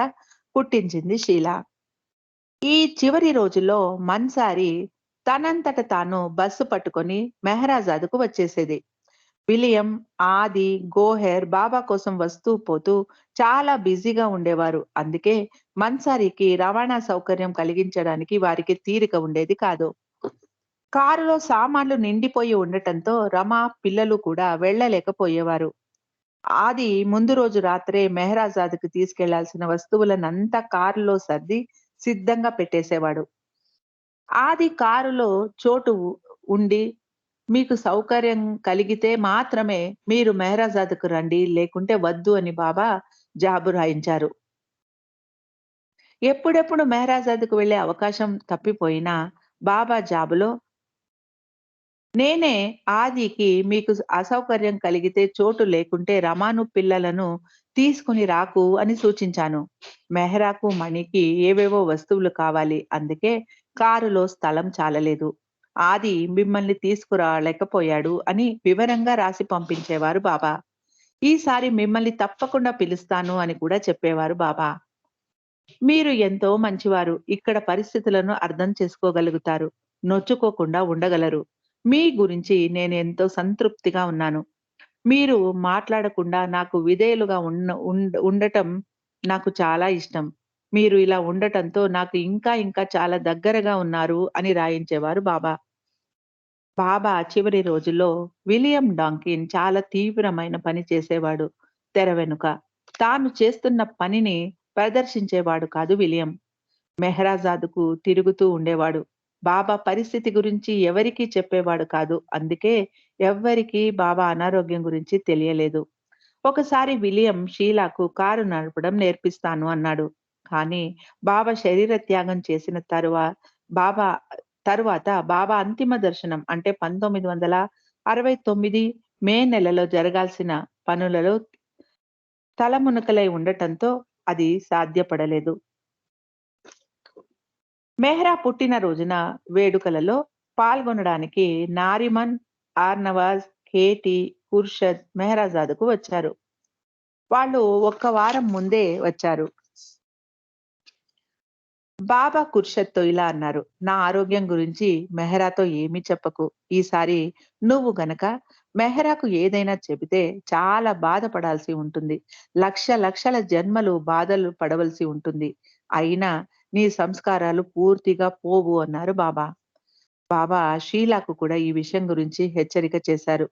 కుట్టించింది షీల. ఈ చివరి రోజుల్లో మన్సారి తనంతట తాను బస్సు పట్టుకొని మెహరాజాద్‌కు వచ్చేసేది. విలియం, ఆది, గోహెర్ బాబా కోసం వస్తూ పోతూ చాలా బిజీగా ఉండేవారు. అందుకే మన్సారికి రవాణా సౌకర్యం కలిగించడానికి వారికి తీరిక ఉండేది కాదు. కారులో సామాన్లు నిండిపోయి ఉండటంతో రమ, పిల్లలు కూడా వెళ్ళలేకపోయేవారు. ఆది ముందు రోజు రాత్రే మెహరాజాద్‌కి తీసుకెళ్లాల్సిన వస్తువులనంతా కారులో సర్ది సిద్ధంగా పెట్టేసేవాడు. ఆది కారులో చోటు ఉండి మీకు సౌకర్యం కలిగితే మాత్రమే మీరు మెహరాజాద్‌కు రండి, లేకుంటే వద్దు అని బాబా జాబు రాయించారు. ఎప్పుడెప్పుడు మెహరాజాద్‌కు వెళ్ళే అవకాశం తప్పిపోయినా బాబా జాబులో నేనే ఆదికి మీకు అసౌకర్యం కలిగితే చోటు లేకుంటే రమాను పిల్లలను తీసుకుని రాకు అని సూచించాను. మెహరాకు, మణికి ఏవేవో వస్తువులు కావాలి. అందుకే కారులో స్థలం చాలలేదు. ఆది మిమ్మల్ని తీసుకురాలేకపోయాడు అని వివరంగా రాసి పంపించేవారు బాబా. ఈసారి మిమ్మల్ని తప్పకుండా పిలుస్తాను అని కూడా చెప్పేవారు బాబా. మీరు ఎంతో మంచివారు. ఇక్కడ పరిస్థితులను అర్థం చేసుకోగలుగుతారు. నొచ్చుకోకుండా ఉండగలరు. మీ గురించి నేను ఎంతో సంతృప్తిగా ఉన్నాను. మీరు మాట్లాడకుండా నాకు విధేయులుగా ఉండటం నాకు చాలా ఇష్టం. మీరు ఇలా ఉండటంతో నాకు ఇంకా ఇంకా చాలా దగ్గరగా ఉన్నారు అని రాయించేవారు బాబా. బాబా చివరి రోజుల్లో విలియం డాంకిన్ చాలా తీవ్రమైన పని చేసేవాడు తెర వెనుక. తాను చేస్తున్న పనిని ప్రదర్శించేవాడు కాదు విలియం. మెహరాజాదుకు తిరుగుతూ ఉండేవాడు. బాబా పరిస్థితి గురించి ఎవరికీ చెప్పేవాడు కాదు. అందుకే ఎవ్వరికీ బాబా అనారోగ్యం గురించి తెలియలేదు. ఒకసారి విలియం షీలాకు కారు నడపడం నేర్పిస్తాను అన్నాడు. కానీ బాబా శరీర త్యాగం చేసిన బాబా బాబా అంతిమ దర్శనం అంటే 1969 మే నెలలో జరగాల్సిన పనులలో తలమునకలై ఉండటంతో అది సాధ్యపడలేదు. మెహ్రా పుట్టినరోజున వేడుకలలో పాల్గొనడానికి నారిమన్, ఆర్నవాజ్, కేటీ, ఖుర్షద్ మెహరాజాద్‌కు వచ్చారు. వాళ్ళు ఒక్క వారం ముందే వచ్చారు. బాబా ఖుర్షద్‌తో ఇలా అన్నారు. "నా ఆరోగ్యం గురించి మెహరాతో ఏమీ చెప్పకు. ఈసారి నువ్వు గనక మెహరాకు ఏదైనా చెబితే చాలా బాధపడాల్సి ఉంటుంది. లక్షల జన్మలు బాధలు పడవలసి ఉంటుంది. అయినా నీ సంస్కారాలు పూర్తిగా పోవు" అన్నారు బాబా. బాబా షీలాకు కూడా ఈ విషయం గురించి హెచ్చరిక చేశారు.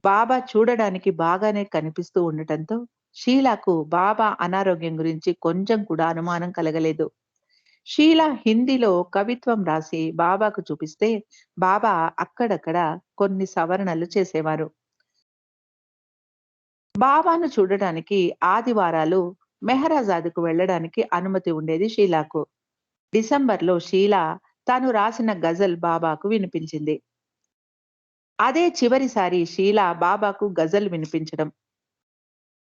బాబా చూడడానికి బాగానే కనిపిస్తూ ఉండటంతో షీలాకు బాబా అనారోగ్యం గురించి కొంచెం కూడా అనుమానం కలగలేదు. షీలా హిందీలో కవిత్వం రాసి బాబాకు చూపిస్తే బాబా అక్కడక్కడ కొన్ని సవరణలు చేసేవారు. బాబాను చూడడానికి ఆదివారాలు మెహరాజాద్‌కు వెళ్ళడానికి అనుమతి ఉండేది షీలాకు. డిసెంబర్‌లో షీలా తాను రాసిన గజల్ బాబాకు వినిపించింది. అదే చివరిసారి షీలా బాబాకు గజల్ వినిపించడం.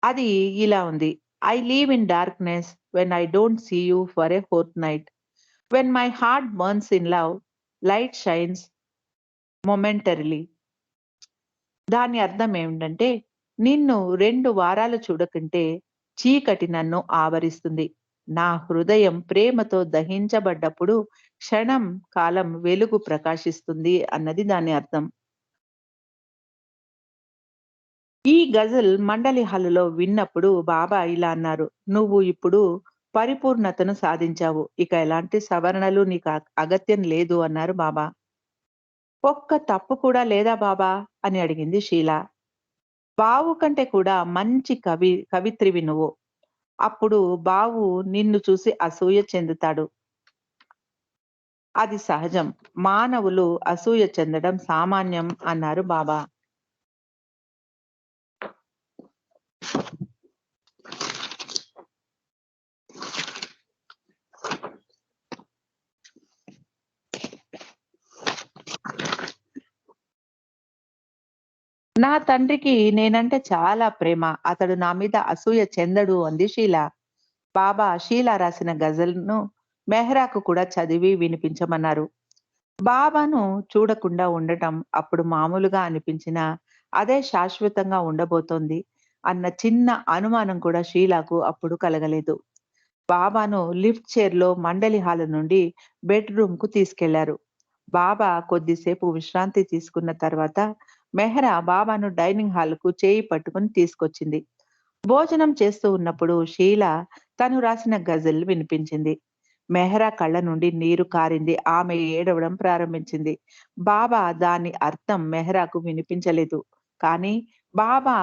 అది ఇలా ఉంది. I live in darkness when I don't see you for a fortnight. When my heart burns in love, light shines momentarily. దాని అర్థం ఏమిటంటే, నిన్ను 2 వారాలు చూడకుంటే చీకటి నన్ను ఆవరిస్తుంది. నా హృదయం ప్రేమతో దహించబడ్డప్పుడు క్షణం కాలం వెలుగు ప్రకాశిస్తుంది అన్నది దాని అర్థం. ఈ గజల్ మండలి హాలులో విన్నప్పుడు బాబా ఇలా అన్నారు. "నువ్వు ఇప్పుడు పరిపూర్ణతను సాధించావు. ఇక ఎలాంటి సవరణలు నీకు అగత్యం లేదు" అన్నారు బాబా. "ఒక్క తప్పు కూడా లేదా బాబా?" అని అడిగింది షీల. "బావు కంటే కూడా మంచి కవిత్రివి నువ్వు. అప్పుడు బావు నిన్ను చూసి అసూయ చెందుతాడు. అది సహజం. మానవులు అసూయ చెందడం సామాన్యం" అన్నారు బాబా. "నా తండ్రికి నేనంటే చాలా ప్రేమ. అతడు నా మీద అసూయ చెందడు" అంది షీల. బాబా షీల రాసిన గజల్‌ను మెహ్రాకు కూడా చదివి వినిపించమన్నారు. బాబాను చూడకుండా ఉండటం అప్పుడు మామూలుగా అనిపించినా, అదే శాశ్వతంగా ఉండబోతోంది అన్న చిన్న అనుమానం కూడా షీలాకు అప్పుడు కలగలేదు. బాబాను లిఫ్ట్ చైర్‌లో మండలి హాలు నుండి బెడ్‌రూమ్‌కు తీసుకెళ్లారు. బాబా కొద్దిసేపు విశ్రాంతి తీసుకున్న తర్వాత మెహ్రా బాబాను డైనింగ్ హాల్‌కు చేయి పట్టుకుని తీసుకొచ్చింది. భోజనం చేస్తూ ఉన్నప్పుడు షీల తను రాసిన గజల్ వినిపించింది. మెహ్రా కళ్ళ నుండి నీరు కారింది. ఆమె ఏడవడం ప్రారంభించింది. బాబా దాని అర్థం మెహ్రాకు వినిపించలేదు. కానీ బాబా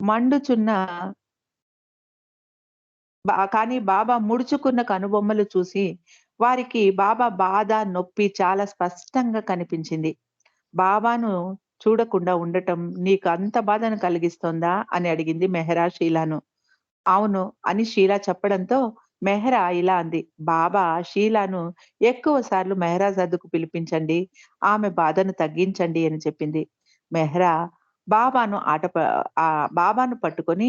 మండుచున్న కానీ బాబా ముడుచుకున్న కనుబొమ్మలు చూసి వారికి బాబా బాధ, నొప్పి చాలా స్పష్టంగా కనిపించింది. "బాబాను చూడకుండా ఉండటం నీకు అంత బాధను కలిగిస్తోందా?" అని అడిగింది మెహ్రా షీలాను. "అవును" అని షీలా చెప్పడంతో మెహ్రా ఇలా అంది. "బాబా షీలాను ఎక్కువ సార్లు మెహ్రాజాద్‌కు పిలిపించండి. ఆమె బాధను తగ్గించండి" అని చెప్పింది. మెహ్రా బాబాను పట్టుకొని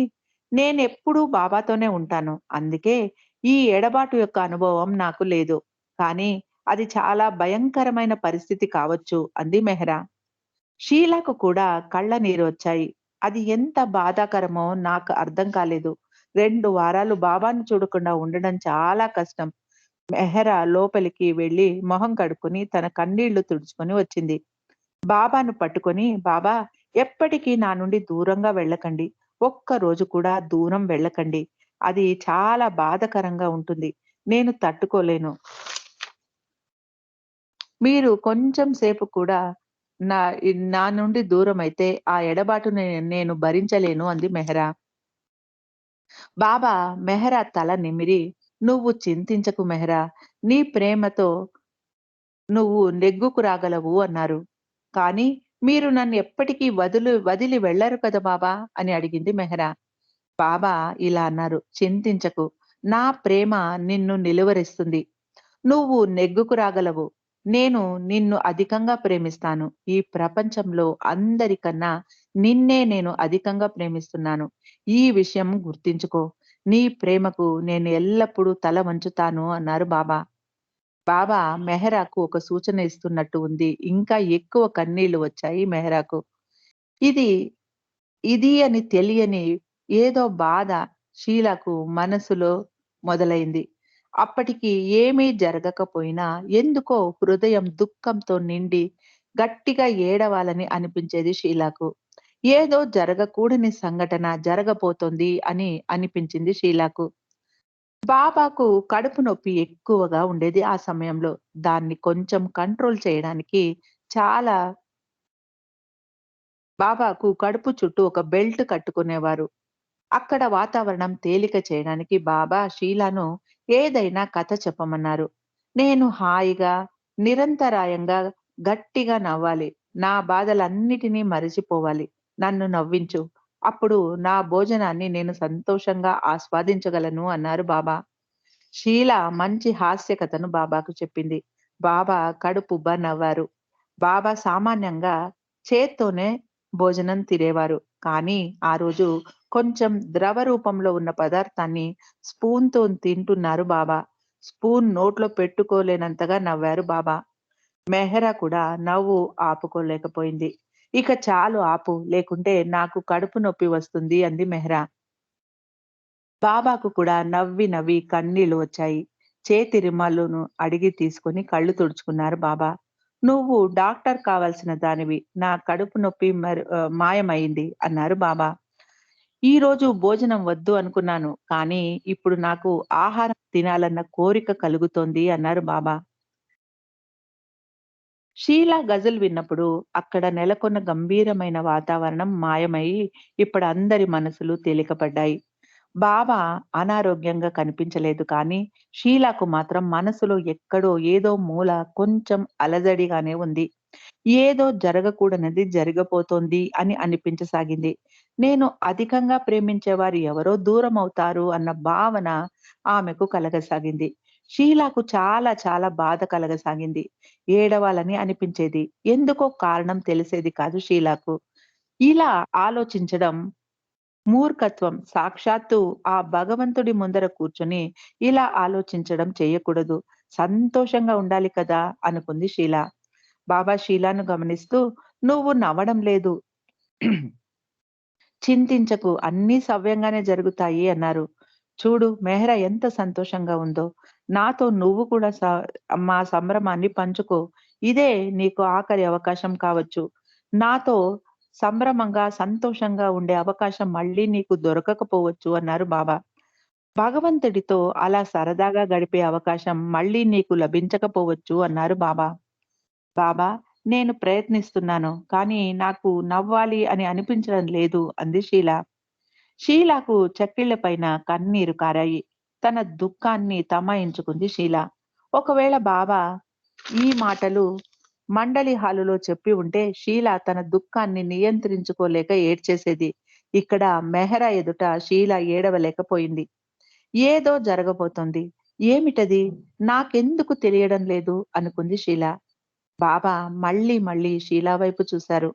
"నేనెప్పుడూ బాబాతోనే ఉంటాను. అందుకే ఈ ఎడబాటు యొక్క అనుభవం నాకు లేదు. కానీ అది చాలా భయంకరమైన పరిస్థితి కావచ్చు" అంది మెహ్రా. షీలాకు కూడా కళ్ళ నీరొచ్చాయి. అది ఎంత బాధాకరమో నాకు అర్థం కాలేదు. 2 వారాలు బాబాను చూడకుండా ఉండడం చాలా కష్టం. మెహ్రా లోపలికి వెళ్లి మొహం కడుక్కొని తన కన్నీళ్లు తుడుచుకొని వచ్చింది. బాబాను పట్టుకొని, "బాబా ఎప్పటికీ నా నుండి దూరంగా వెళ్ళకండి. ఒక్క రోజు కూడా దూరం వెళ్ళకండి. అది చాలా బాధాకరంగా ఉంటుంది. నేను తట్టుకోలేను. మీరు కొంచెం సేపు కూడా నా నా నుండి దూరమైతే ఆ ఎడబాటుని నేను భరించలేను" అంది మెహ్రా. బాబా మెహ్రా తల నిమిరి, "నువ్వు చింతించకు మెహ్రా. నీ ప్రేమతో నువ్వు నెగ్గుకు రాగలవు" అన్నారు. "కానీ మీరు నన్ను ఎప్పటికీ వదిలి వెళ్లరు కదా బాబా" అని అడిగింది మెహ్రా. బాబా ఇలా అన్నారు. "చింతించకు. నా ప్రేమ నిన్ను నిలువరిస్తుంది. నువ్వు నెగ్గుకు రాగలవు. నేను నిన్ను అధికంగా ప్రేమిస్తాను. ఈ ప్రపంచంలో అందరికన్నా నిన్నే నేను అధికంగా ప్రేమిస్తున్నాను. ఈ విషయం గుర్తుంచుకో. నీ ప్రేమకు నేను ఎల్లప్పుడూ తల వంచుతాను" అన్నారు బాబా. బాబా మెహ్రాకు ఒక సూచన ఇస్తున్నట్టు ఉంది. ఇంకా ఎక్కువ కన్నీళ్లు వచ్చాయి మెహ్రాకు. ఇది ఇది అని తెలియని ఏదో బాధ షీలాకు మనసులో మొదలైంది. అప్పటికి ఏమీ జరగకపోయినా ఎందుకో హృదయం దుఃఖంతో నిండి గట్టిగా ఏడవాలని అనిపించేది షీలాకు. ఏదో జరగకూడని సంఘటన జరగబోతోంది అని అనిపించింది షీలాకు. బాబాకు కడుపు నొప్పి ఎక్కువగా ఉండేది ఆ సమయంలో. దాన్ని కొంచెం కంట్రోల్ చేయడానికి చాలా బాబాకు కడుపు చుట్టూ ఒక బెల్ట్ కట్టుకునేవారు. అక్కడ వాతావరణం తేలిక చేయడానికి బాబా షీలాను ఏదైనా కథ చెప్పమన్నారు. "నేను హాయిగా, నిరంతరాయంగా గట్టిగా నవ్వాలి. నా బాధలన్నిటినీ మరిచిపోవాలి. నన్ను నవ్వించు. అప్పుడు నా భోజనాన్ని నేను సంతోషంగా ఆస్వాదించగలను" అన్నారు బాబా. షీల మంచి హాస్య కథను బాబాకు చెప్పింది. బాబా కడుపుబ్బ నవ్వారు. బాబా సామాన్యంగా చేత్తోనే భోజనం తినేవారు. కానీ ఆ రోజు కొంచెం ద్రవ రూపంలో ఉన్న పదార్థాన్ని స్పూన్‌తో తింటున్నారు బాబా. స్పూన్ నోట్లో పెట్టుకోలేనంతగా నవ్వారు బాబా. మెహ్రా కూడా నవ్వు ఆపుకోలేకపోయింది. "ఇక చాలు ఆపు, లేకుంటే నాకు కడుపు నొప్పి వస్తుంది" అంది మెహ్రా. బాబాకు కూడా నవ్వి నవ్వి కన్నీళ్లు వచ్చాయి. చేతి రిమాలును అడిగి తీసుకొని కళ్ళు తుడుచుకున్నారు బాబా. "నువ్వు డాక్టర్ కావాల్సిన దానివి. నా కడుపు నొప్పి మాయమైంది" అన్నారు బాబా. "ఈరోజు భోజనం వద్దు అనుకున్నాను. కానీ ఇప్పుడు నాకు ఆహారం తినాలన్న కోరిక కలుగుతోంది" అన్నారు బాబా. షీలా గజల్ విన్నప్పుడు అక్కడ నెలకొన్న గంభీరమైన వాతావరణం మాయమై ఇప్పుడు అందరి మనసులు తేలికపడ్డాయి. బాబా అనారోగ్యంగా కనిపించలేదు కానీ షీలాకు మాత్రం మనసులో ఎక్కడో ఏదో మూల కొంచెం అలజడిగానే ఉంది. ఏదో జరగకూడనిది జరిగబోతోంది అని అనిపించసాగింది. నేను అధికంగా ప్రేమించేవారు ఎవరో దూరమవుతారు అన్న భావన ఆమెకు కలగసాగింది. షీలాకు చాలా చాలా బాధ కలగసాగింది. ఏడవాలని అనిపించేది. ఎందుకో కారణం తెలిసేది కాదు షీలాకు. ఇలా ఆలోచించడం మూర్ఖత్వం. సాక్షాత్తు ఆ భగవంతుడి ముందర కూర్చొని ఇలా ఆలోచించడం చేయకూడదు. సంతోషంగా ఉండాలి కదా అనుకుంది షీల. బాబా షీలాను గమనిస్తూ, "నువ్వు నవ్వడం లేదు. చింతించకు. అన్నీ సవ్యంగానే జరుగుతాయి" అన్నారు. "చూడు మెహ్రా ఎంత సంతోషంగా ఉందో. నాతో నువ్వు కూడా మా సంభ్రమాన్ని పంచుకో. ఇదే నీకు ఆఖరి అవకాశం కావచ్చు. నాతో సంభ్రమంగా, సంతోషంగా ఉండే అవకాశం మళ్ళీ నీకు దొరకకపోవచ్చు" అన్నారు బాబా. "భగవంతుడితో అలా సరదాగా గడిపే అవకాశం మళ్ళీ నీకు లభించకపోవచ్చు" అన్నారు బాబా. "బాబా, నేను ప్రయత్నిస్తున్నాను. కానీ నాకు నవ్వాలి అని అనిపించడం లేదు" అంది షీల. షీలాకు చెక్కిళ్ళ పైన కన్నీరు కారాయి. తన దుఃఖాన్ని తమాయించుకుంది షీల. ఒకవేళ బాబా ఈ మాటలు మండలి హాలులో చెప్పి ఉంటే షీల తన దుఃఖాన్ని నియంత్రించుకోలేక ఏడ్చేసేది. ఇక్కడ మెహరా ఎదుట షీల ఏడవలేకపోయింది. ఏదో జరగబోతోంది. ఏమిటది? నాకెందుకు తెలియడం లేదు అనుకుంది షీల. బాబా మళ్ళీ మళ్ళీ షీలా వైపు చూశారు.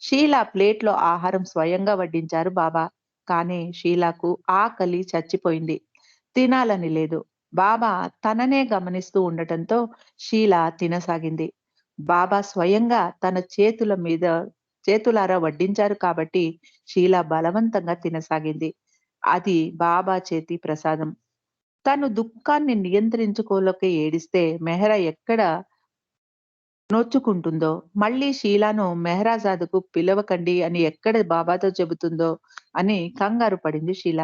షీలా ప్లేట్‌లో ఆహారం స్వయంగా వడ్డించారు బాబా. కానీ షీలాకు ఆకలి చచ్చిపోయింది. తినాలని లేదు. బాబా తననే గమనిస్తూ ఉండటంతో షీల తినసాగింది. బాబా స్వయంగా తన చేతులారా వడ్డించారు కాబట్టి షీల బలవంతంగా తినసాగింది. అది బాబా చేతి ప్రసాదం. తను దుఃఖాన్ని నియంత్రించుకోలేక ఏడిస్తే మెహరా ఎక్కడ నొచ్చుకుంటుందో, మళ్ళీ షీలాను మెహరాజాదుకు పిలవకండి అని ఎక్కడ బాబాతో చెబుతుందో అని కంగారు పడింది షీల.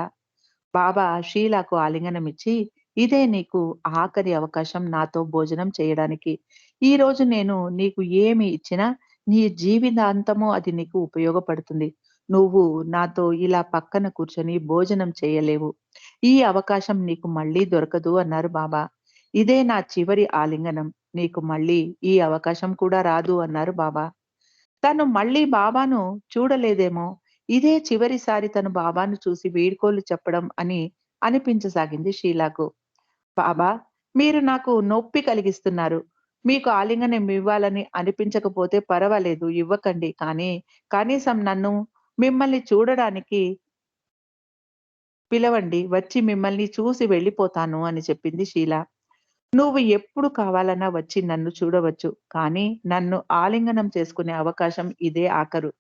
బాబా షీలాకు ఆలింగనమిచ్చి, "ఇదే నీకు ఆఖరి అవకాశం నాతో భోజనం చేయడానికి. ఈరోజు నేను నీకు ఏమి ఇచ్చినా నీ జీవితాంతము అది నీకు ఉపయోగపడుతుంది. నువ్వు నాతో ఇలా పక్కన కూర్చొని భోజనం చేయలేవు. ఈ అవకాశం నీకు మళ్ళీ దొరకదు" అన్నారు బాబా. "ఇదే నా చివరి ఆలింగనం. నీకు మళ్ళీ ఈ అవకాశం కూడా రాదు" అన్నారు బాబా. తను మళ్ళీ బాబాను చూడలేదేమో! ఇదే చివరిసారి తను బాబాను చూసి వీడ్కోలు చెప్పడం అని అనిపించసాగింది షీలాకు. "బాబా, మీరు నాకు నొప్పి కలిగిస్తున్నారు. మీకు ఆలింగనం ఇవ్వాలని అనిపించకపోతే పరవాలేదు, ఇవ్వకండి. కానీ కనీసం నన్ను మిమ్మల్ని చూడడానికి పిలవండి. వచ్చి మిమ్మల్ని చూసి వెళ్ళిపోతాను" అని చెప్పింది షీల. "నువ్వు ఎప్పుడు కావాలన్నా వచ్చి నన్ను చూడవచ్చు. కానీ నన్ను ఆలింగనం చేసుకునే అవకాశం ఇదే ఆఖరు.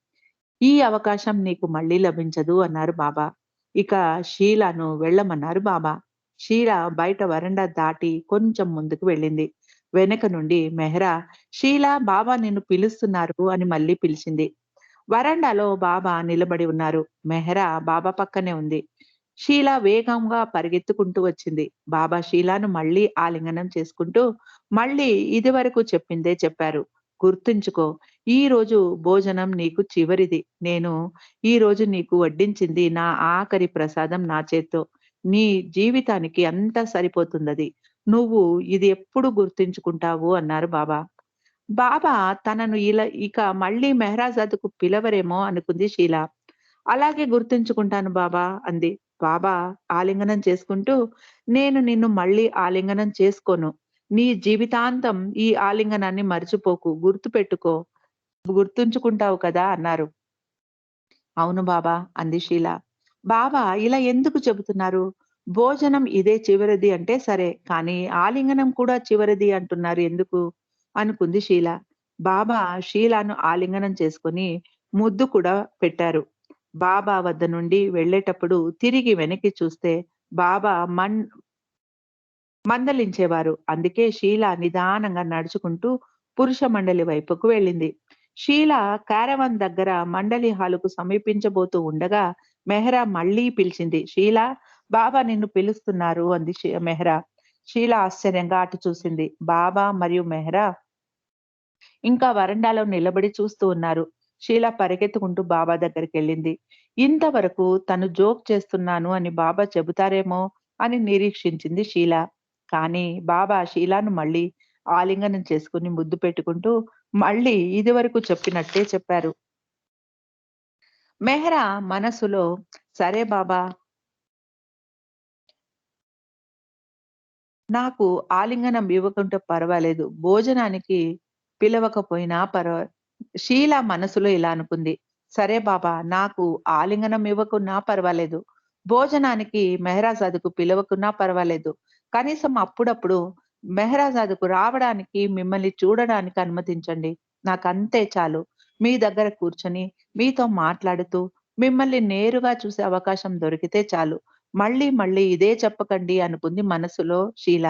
ఈ అవకాశం నీకు మళ్ళీ లభించదు" అన్నారు బాబా. ఇక షీలాను వెళ్ళమన్నారు బాబా. షీల బయట వరండా దాటి కొంచెం ముందుకు వెళ్ళింది. వెనక నుండి మెహ్రా, "షీలా, బాబా నిన్ను పిలుస్తున్నారు" అని మళ్ళీ పిలిచింది. వరండాలో బాబా నిలబడి ఉన్నారు. మెహ్రా బాబా పక్కనే ఉంది. షీల వేగంగా పరిగెత్తుకుంటూ వచ్చింది. బాబా షీలాను మళ్ళీ ఆలింగనం చేసుకుంటూ, "మళ్ళీ ఇదివరకు చెప్పిందే చెప్పారు. గుర్తుంచుకో, ఈ రోజు భోజనం నీకు చివరిది. నేను ఈ రోజు నీకు వడ్డించింది నా ఆఖరి ప్రసాదం నా చేత్తో. నీ జీవితానికి అంతా సరిపోతుందది. నువ్వు ఇది ఎప్పుడు గుర్తుంచుకుంటావు" అన్నారు బాబా. బాబా తనను ఇక మళ్ళీ మెహ్రాజాద్‌కు పిలవరేమో అనుకుంది షీల. "అలాగే గుర్తుంచుకుంటాను బాబా" అంది. బాబా ఆలింగనం చేసుకుంటూ, "నేను నిన్ను మళ్ళీ ఆలింగనం చేసుకోను. నీ జీవితాంతం ఈ ఆలింగనాన్ని మర్చిపోకు. గుర్తుపెట్టుకో. గుర్తుంచుకుంటావు కదా" అన్నారు. "అవును బాబా" అంది షీల. "బాబా ఇలా ఎందుకు చెబుతున్నారు? భోజనం ఇదే చివరిది అంటే సరే. కానీ ఆలింగనం కూడా చివరిది అంటున్నారు ఎందుకు?" అనుకుంది షీల. బాబా షీలాను ఆలింగనం చేసుకొని ముద్దు కూడా పెట్టారు. బాబా వద్ద నుండి వెళ్ళేటప్పుడు తిరిగి వెనక్కి చూస్తే బాబా మందలించేవారు. అందుకే షీల నిదానంగా నడుచుకుంటూ పురుష మండలి వైపుకు వెళ్ళింది. షీల క్యారవాన్ దగ్గర మండలి హాలుకు సమీపించబోతూ ఉండగా మెహ్రా మళ్ళీ పిలిచింది. షీలా, బాబా నిన్ను పిలుస్తున్నారు అంది మెహ్రా. షీల ఆశ్చర్యంగా అటు చూసింది. బాబా మరియు మెహ్రా ఇంకా వరండాలో నిలబడి చూస్తూ ఉన్నారు. షీల పరిగెత్తుకుంటూ బాబా దగ్గరికెళ్ళింది. ఇంతవరకు తను జోక్ చేస్తున్నాను అని బాబా చెబుతారేమో అని నిరీక్షించింది షీల. కానీ బాబా షీలాను మళ్ళీ ఆలింగనం చేసుకుని ముద్దు పెట్టుకుంటూ మళ్ళీ ఇదివరకు చెప్పినట్టే చెప్పారు. మెహ్రా మనసులో సరే బాబా, నాకు ఆలింగనం ఇవ్వకుంటే పర్వాలేదు. భోజనానికి పిలవకపోయినా షీల మనసులో ఇలా అనుకుంది. సరే బాబా, నాకు ఆలింగనం ఇవ్వకున్నా పర్వాలేదు. భోజనానికి మెహరాజాదుకు పిలవకున్నా పర్వాలేదు. కనీసం అప్పుడప్పుడు మెహరాజాదుకు రావడానికి, మిమ్మల్ని చూడడానికి అనుమతించండి. నాకంతే చాలు. మీ దగ్గర కూర్చొని, మీతో మాట్లాడుతూ, మిమ్మల్ని నేరుగా చూసే అవకాశం దొరికితే చాలు. మళ్ళీ మళ్ళీ ఇదే చెప్పకండి అనుకుంది మనసులో షీల.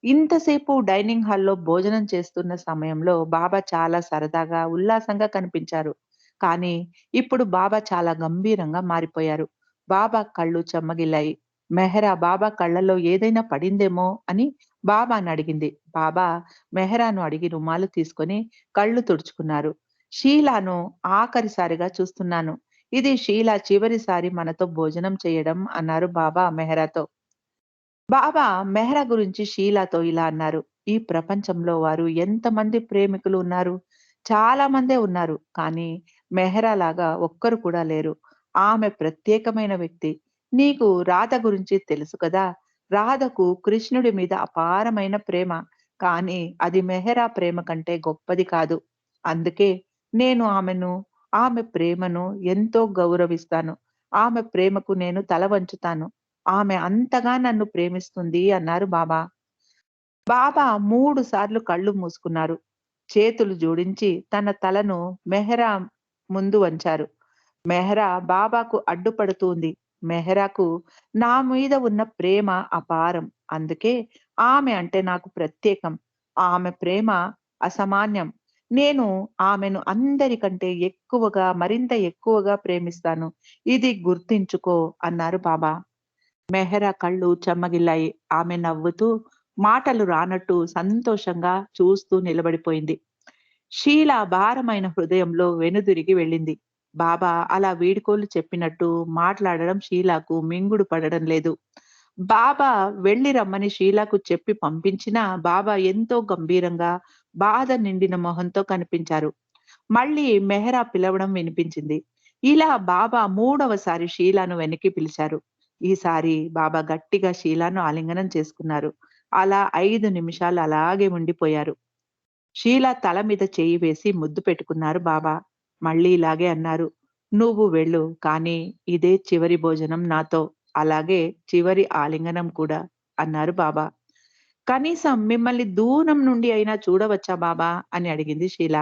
ఇంతసేపు డైనింగ్ హాల్‌లో భోజనం చేస్తున్న సమయంలో బాబా చాలా సరదాగా, ఉల్లాసంగా కనిపించారు. కానీ ఇప్పుడు బాబా చాలా గంభీరంగా మారిపోయారు. బాబా కళ్ళు చెమ్మగిల్లాయి. మెహ్రా బాబా కళ్ళలో ఏదైనా పడిందేమో అని బాబాని అడిగింది. బాబా మెహ్రాను అడిగి రుమాలు తీసుకొని కళ్ళు తుడుచుకున్నారు. షీలాను ఆఖరిసారిగా చూస్తున్నాను. ఇది షీలా చివరిసారి మనతో భోజనం చేయడం అన్నారు బాబా మెహ్రాతో. బాబా మెహ్రా గురించి షీలాతో ఇలా అన్నారు. ఈ ప్రపంచంలో వారు ఎంతమంది ప్రేమికులు ఉన్నారు? చాలా మందే ఉన్నారు. కానీ మెహ్రా లాగా ఒక్కరు కూడా లేరు. ఆమె ప్రత్యేకమైన వ్యక్తి. నీకు రాధ గురించి తెలుసు కదా! రాధకు కృష్ణుడి మీద అపారమైన ప్రేమ. కానీ అది మెహ్రా ప్రేమ కంటే గొప్పది కాదు. అందుకే నేను ఆమె ప్రేమను ఎంతో గౌరవిస్తాను. ఆమె ప్రేమకు నేను తల వంచుతాను. ఆమె అంతగా నన్ను ప్రేమిస్తుంది అన్నారు బాబా. బాబా 3 సార్లు కళ్ళు మూసుకున్నారు. చేతులు జోడించి తన తలను మెహ్రా ముందు వంచారు. మెహ్రా బాబాకు అడ్డుపడుతూ ఉంది. మెహ్రాకు నా మీద ఉన్న ప్రేమ అపారం. అందుకే ఆమె అంటే నాకు ప్రత్యేకం. ఆమె ప్రేమ అసామాన్యం. నేను ఆమెను అందరికంటే ఎక్కువగా, మరింత ఎక్కువగా ప్రేమిస్తాను. ఇది గుర్తుంచుకో అన్నారు బాబా. మెహ్రా కళ్ళు చెమ్మగిల్లాయి. ఆమె నవ్వుతూ, మాటలు రానట్టు సంతోషంగా చూస్తూ నిలబడిపోయింది. షీల భారమైన హృదయంలో వెనుదిరిగి వెళ్ళింది. బాబా అలా వీడ్కోలు చెప్పినట్టు మాట్లాడడం షీలాకు మింగుడు పడడం లేదు. బాబా వెళ్లి రమ్మని షీలాకు చెప్పి పంపించినా బాబా ఎంతో గంభీరంగా, బాధ నిండిన మొహంతో కనిపించారు. మళ్ళీ మెహ్రా పిలవడం వినిపించింది. ఇలా బాబా 3వసారి షీలాను వెనక్కి పిలిచారు. ఈసారి బాబా గట్టిగా షీలాను ఆలింగనం చేసుకున్నారు. అలా 5 నిమిషాలు అలాగే ఉండిపోయారు. షీల తల మీద చెయ్యి వేసి ముద్దు పెట్టుకున్నారు బాబా. మళ్ళీ ఇలాగే అన్నారు. నువ్వు వెళ్ళు, కానీ ఇదే చివరి భోజనం నాతో. అలాగే చివరి ఆలింగనం కూడా అన్నారు బాబా. కనీసం మిమ్మల్ని దూరం నుండి అయినా చూడవచ్చా బాబా అని అడిగింది షీల.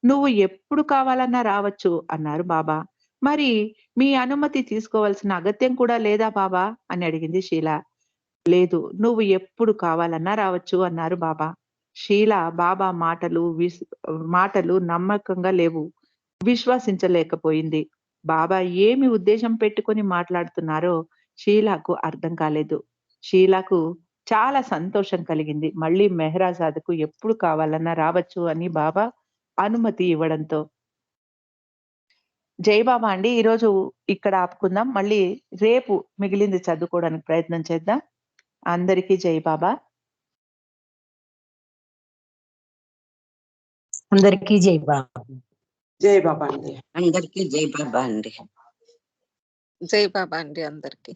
నువ్వు ఎప్పుడు కావాలన్నా రావచ్చు అన్నారు బాబా. మరి మీ అనుమతి తీసుకోవాల్సిన అగత్యం కూడా లేదా బాబా అని అడిగింది షీల. లేదు, నువ్వు ఎప్పుడు కావాలన్నా రావచ్చు అన్నారు బాబా. షీల బాబా మాటలు నమ్మకంగా లేవు. విశ్వసించలేకపోయింది. బాబా ఏమి ఉద్దేశం పెట్టుకొని మాట్లాడుతున్నారో షీలాకు అర్థం కాలేదు. షీలాకు చాలా సంతోషం కలిగింది. మళ్ళీ మెహ్రాజాద్‌కు ఎప్పుడు కావాలన్నా రావచ్చు అని బాబా అనుమతి ఇవ్వడంతో. జై బాబా అండి. ఈరోజు ఇక్కడ ఆపుకుందాం. మళ్ళీ రేపు మిగిలింది చదువుకోవడానికి ప్రయత్నం చేద్దాం. అందరికీ జై బాబా. అందరికీ జై బాబా. జై బాబా అండి. అందరికీ జై బాబా అండి. జై బాబా అండి అందరికి.